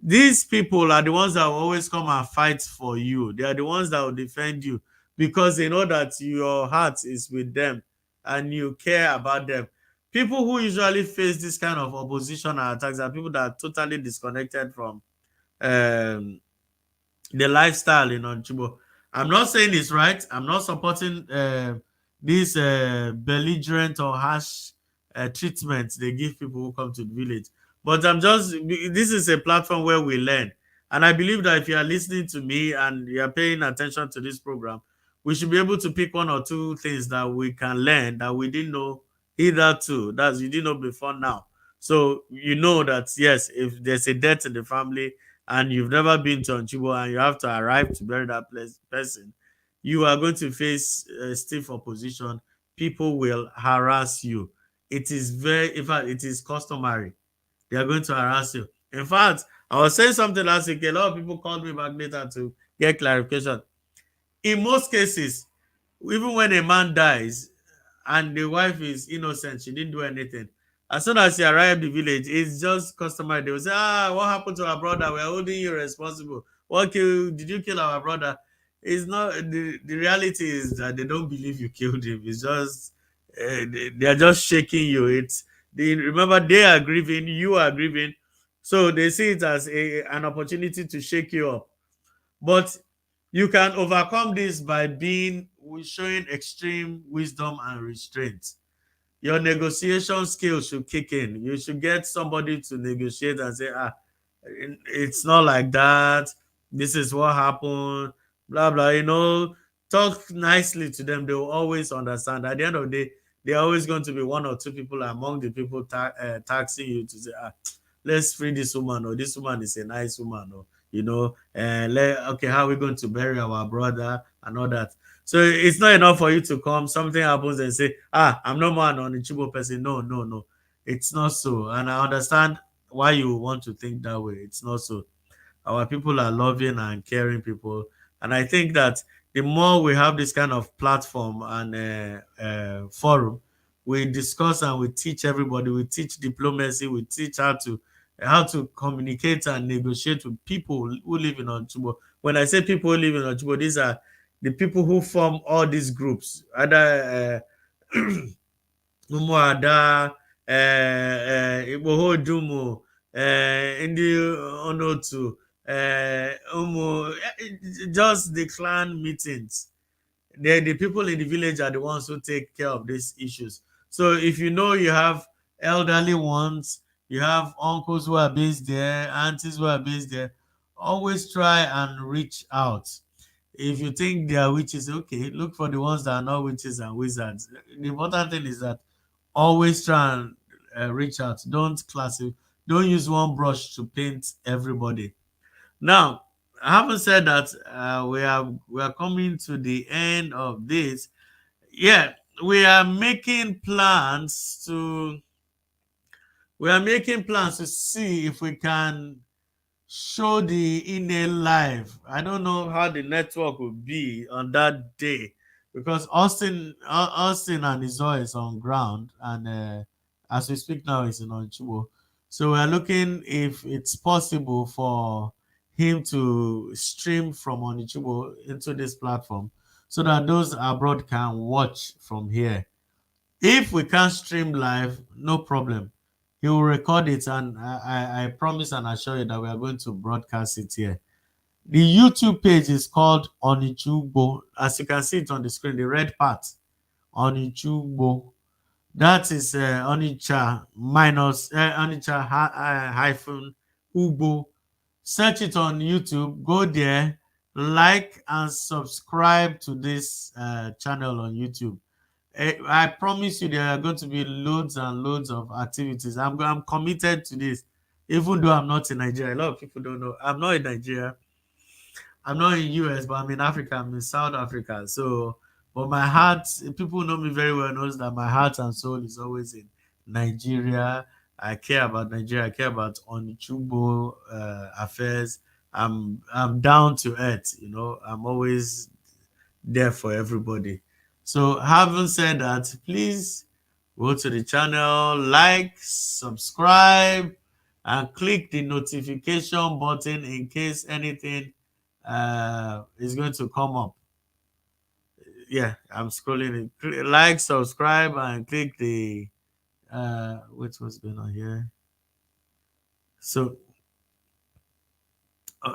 These people are the ones that will always come and fight for you. They are the ones that will defend you because they know that your heart is with them and you care about them. People who usually face this kind of opposition and attacks are people that are totally disconnected from um, the lifestyle in Onchibo. I'm not saying it's right. I'm not supporting this belligerent or harsh treatment they give people who come to the village. But this is a platform where we learn. And I believe that if you are listening to me and you are paying attention to this program, we should be able to pick one or two things that we can learn that we didn't know either two. That's you didn't know before now. So you know that yes, if there's a death in the family, and you've never been to Onchibo and you have to arrive to bury that person, you are going to face stiff opposition. People will harass you. It is in fact, it is customary. They are going to harass you. In fact, I was saying something last week. A lot of people called me back later to get clarification. In most cases, even when a man dies and the wife is innocent, she didn't do anything. As soon as she arrived the village, it's just customary. They will say, what happened to our brother? We're holding you responsible. Did you kill our brother? It's not the reality is that they don't believe you killed him. It's just they are just shaking you. Remember they are grieving, you are grieving. So they see it as an opportunity to shake you up. But you can overcome this by showing extreme wisdom and restraint. Your negotiation skills should kick in. You should get somebody to negotiate and say, it's not like that. This is what happened. Blah blah. Talk nicely to them. They will always understand. At the end of the day, there are always going to be one or two people among the people taxing you to say, let's free this woman, or this woman is a nice woman, or okay, how are we going to bury our brother and all that. So it's not enough for you to come, something happens and say, I'm no more an Onicha-Ugbo person. No. It's not so. And I understand why you want to think that way. It's not so. Our people are loving and caring people. And I think that the more we have this kind of platform and forum, we discuss and we teach everybody, we teach diplomacy, we teach how to communicate and negotiate with people who live in Onicha-Ugbo. When I say people who live in Onicha-Ugbo, these are the people who form all these groups, either Umuada, Igbo Dumu, Ndi Onotu, just the clan meetings. The people in the village are the ones who take care of these issues. So if you know you have elderly ones, you have uncles who are based there, aunties who are based there, always try and reach out. If you think they are witches, okay, look for the ones that are not witches and wizards. The important thing is that always try and reach out. Don't use one brush to paint everybody. Now, having said that, we are coming to the end of this. Yeah, we are making plans to see if we can show the email live. I don't know how the network will be on that day because Austine and Anizor is on ground, and as we speak now, is in Onicha-Ugbo. So we're looking if it's possible for him to stream from Onicha-Ugbo into this platform so that those abroad can watch from here. If we can't stream live, no problem. He will record it, and I promise and assure you that we are going to broadcast it here. The YouTube page is called Onicha-Ugbo. As you can see it on the screen, the red part, Onicha-Ugbo. That is Onicha hyphen Ugbo. Search it on YouTube. Go there, like and subscribe to this channel on YouTube. I promise you there are going to be loads and loads of activities. I'm committed to this, even though I'm not in Nigeria. A lot of people don't know. I'm not in Nigeria. I'm not in US, but I'm in Africa. I'm in South Africa. So, but my heart, people know me very well, knows that my heart and soul is always in Nigeria. I care about Nigeria. I care about Onicha-Ugbo affairs. I'm down to earth. I'm always there for everybody. So having said that, please go to the channel, like, subscribe, and click the notification button in case anything is going to come up. Yeah, I'm scrolling it. Like, subscribe, and click the what's going on here. So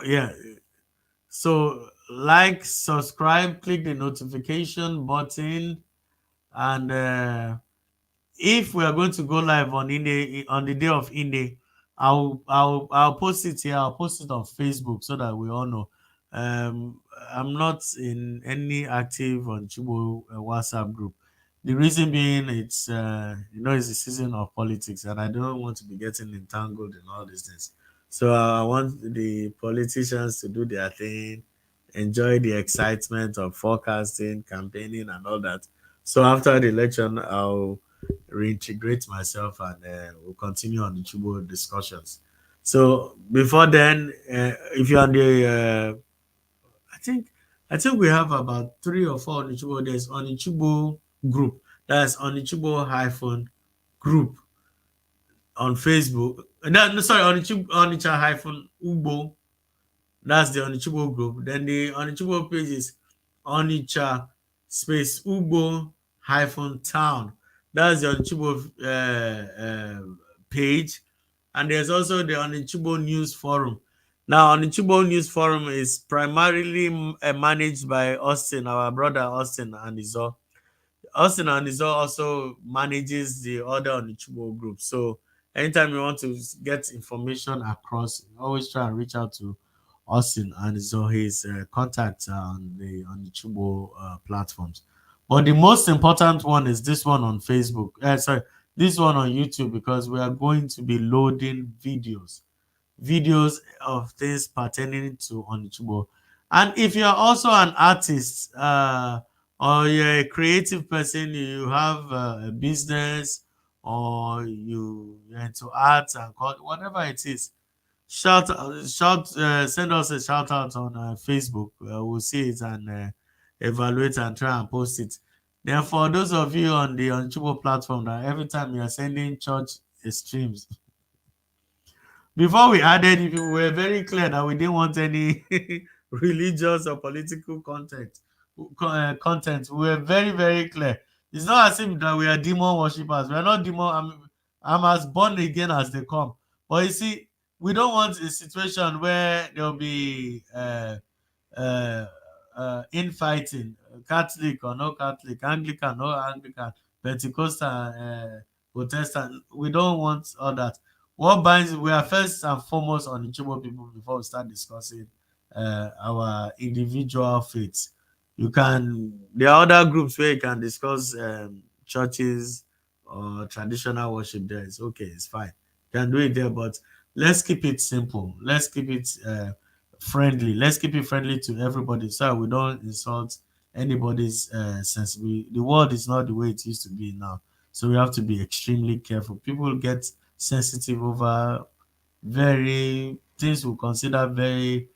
yeah. So like, subscribe, click the notification button, and if we are going to go live on the day of Inde, I'll post it here. I'll post it on Facebook so that we all know. I'm not in any active Onicha-Ugbo WhatsApp group. The reason being, it's it's the season of politics, and I don't want to be getting entangled in all these things. So I want the politicians to do their thing, enjoy the excitement of forecasting, campaigning, and all that. So after the election, I'll reintegrate myself, and we'll continue on the Onicha-Ugbo discussions. So before then, if you're on the, I think we have about 3 or 4 Onichugbo. There's Onichugbo group. That's Onichugbo hyphen group on Facebook. No, sorry, Onicha hyphen Ugbo. That's the Onichugbo group. Then the Onichugbo page is Onicha space Ugbo hyphen town. That's the Onichugbo page. And there's also the Onichugbo News Forum. Now, Onichugbo News Forum is primarily managed by Austine, our brother Austine Anizor. Austine Anizor also manages the other Onichugbo group. So anytime you want to get information across, always try and reach out to Austine Anizor. His contacts are on the Onichugbo platforms. But the most important one is this one on Facebook. This one on YouTube, because we are going to be loading videos of things pertaining to Onichugbo. And if you're also an artist or you're a creative person, you have a business or you're into art and whatever it is, send us a shout out on Facebook. We'll see it and evaluate and try and post it. Then for those of you on the Onichugbo platform, that every time you're sending church streams, before we added it, we were very clear that we didn't want any religious or political content. We were very, very clear. It's not as if that we are demon worshippers. We are not demon. I'm as born again as they come. But you see, we don't want a situation where there'll be uh, infighting, Catholic or no Catholic, Anglican or Anglican, Pentecostal, Protestant. We don't want all that. What binds, we are first and foremost on the Igbo people before we start discussing our individual faiths. There are other groups where you can discuss churches or traditional worship there. It's okay, it's fine. You can do it there, but let's keep it simple. Let's keep it friendly. Let's keep it friendly to everybody so we don't insult anybody's sensibility. The world is not the way it used to be now. So we have to be extremely careful. People get sensitive over very things we consider very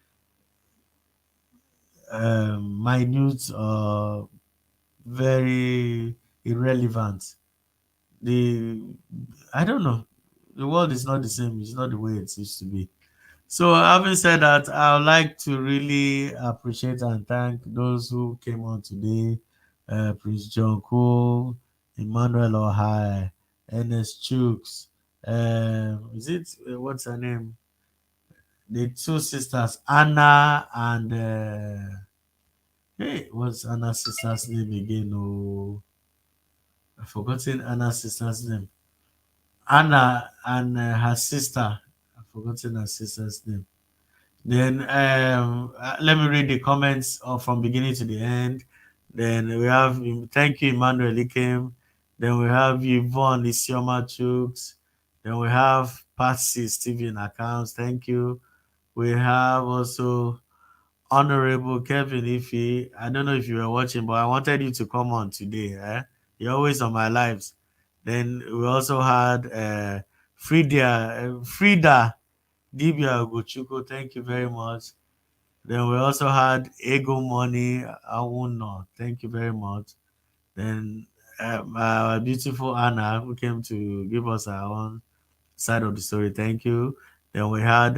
minute or very irrelevant. I don't know. The world is not the same. It's not the way it used to be. So, having said that, I would like to really appreciate and thank those who came on today. Prince John Cole, Emmanuel Ohai, Ernest Chooks. What's her name? The two sisters, Anna and hey, what's Anna's sister's name again? Oh, I've forgotten Anna's sister's name. Anna and her sister. I've forgotten her sister's name. Then let me read the comments from beginning to the end. Then we have thank you, Emmanuel Ikem. Then we have Yvonne Isioma Chooks. Then we have Patsy Steven Accounts. Thank you. We have also Honorable Kevin Ife. I don't know if you were watching, but I wanted you to come on today. You're always on my lives. Then we also had Frida Dibia Ogochukwu. Thank you very much. Then we also had Ego Money Awuno. Thank you very much. Then our beautiful Anna, who came to give us our own side of the story. Thank you. Then we had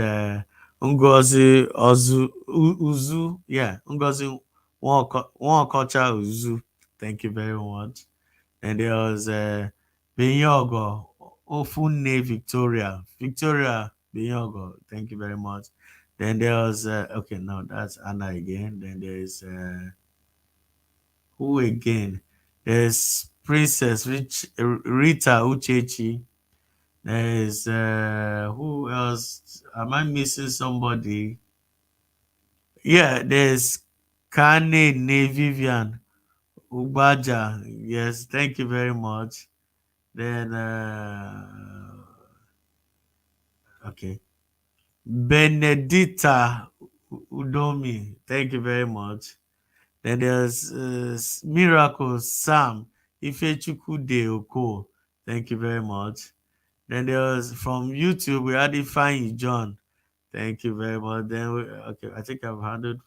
Ngozi Uzu. Yeah, Ngozi Nwakocha Uzu. Thank you very much. And there was Benyogo Ofunne Victoria. Victoria Benyogo. Thank you very much. Then there was okay, no, that's Anna again. Then there's who again? There's Princess Rita Uchechi. There's who else? Am I missing somebody? Yeah, there's Kane Ne Vivian Ubaja. Yes, thank you very much. Then okay. Benedita Udomi. Thank you very much. Then there's Miracle Sam Ifechukwude Oko. Thank you very much. Then there was from YouTube, we had Ifeanyi John. Thank you very much. Then okay, I think I've handled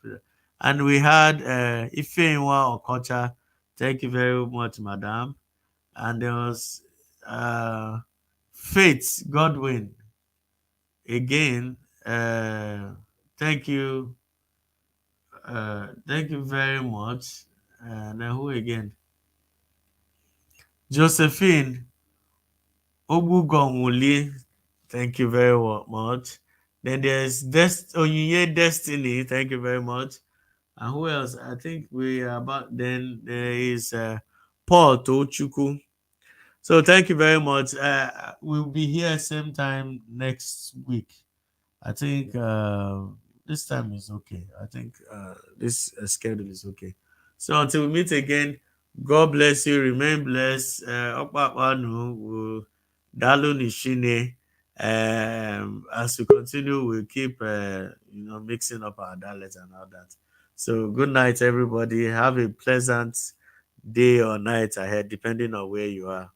And we had Ifeinwa Okocha. Thank you very much, madam. And there was Faith Godwin. Again, thank you. Thank you very much. And then who again? Josephine Ogugonwuli. Thank you very much. Then there's Onyinye Destiny. Thank you very much. And who else? I think we are about. Then there is Paul Tochuku. So thank you very much. We'll be here same time next week. I think this time is okay. I think this schedule is okay. So until we meet again, God bless you. Remain blessed. Dalu Nishine. As we continue, we'll keep mixing up our dialects and all that. So good night, everybody. Have a pleasant day or night ahead, depending on where you are.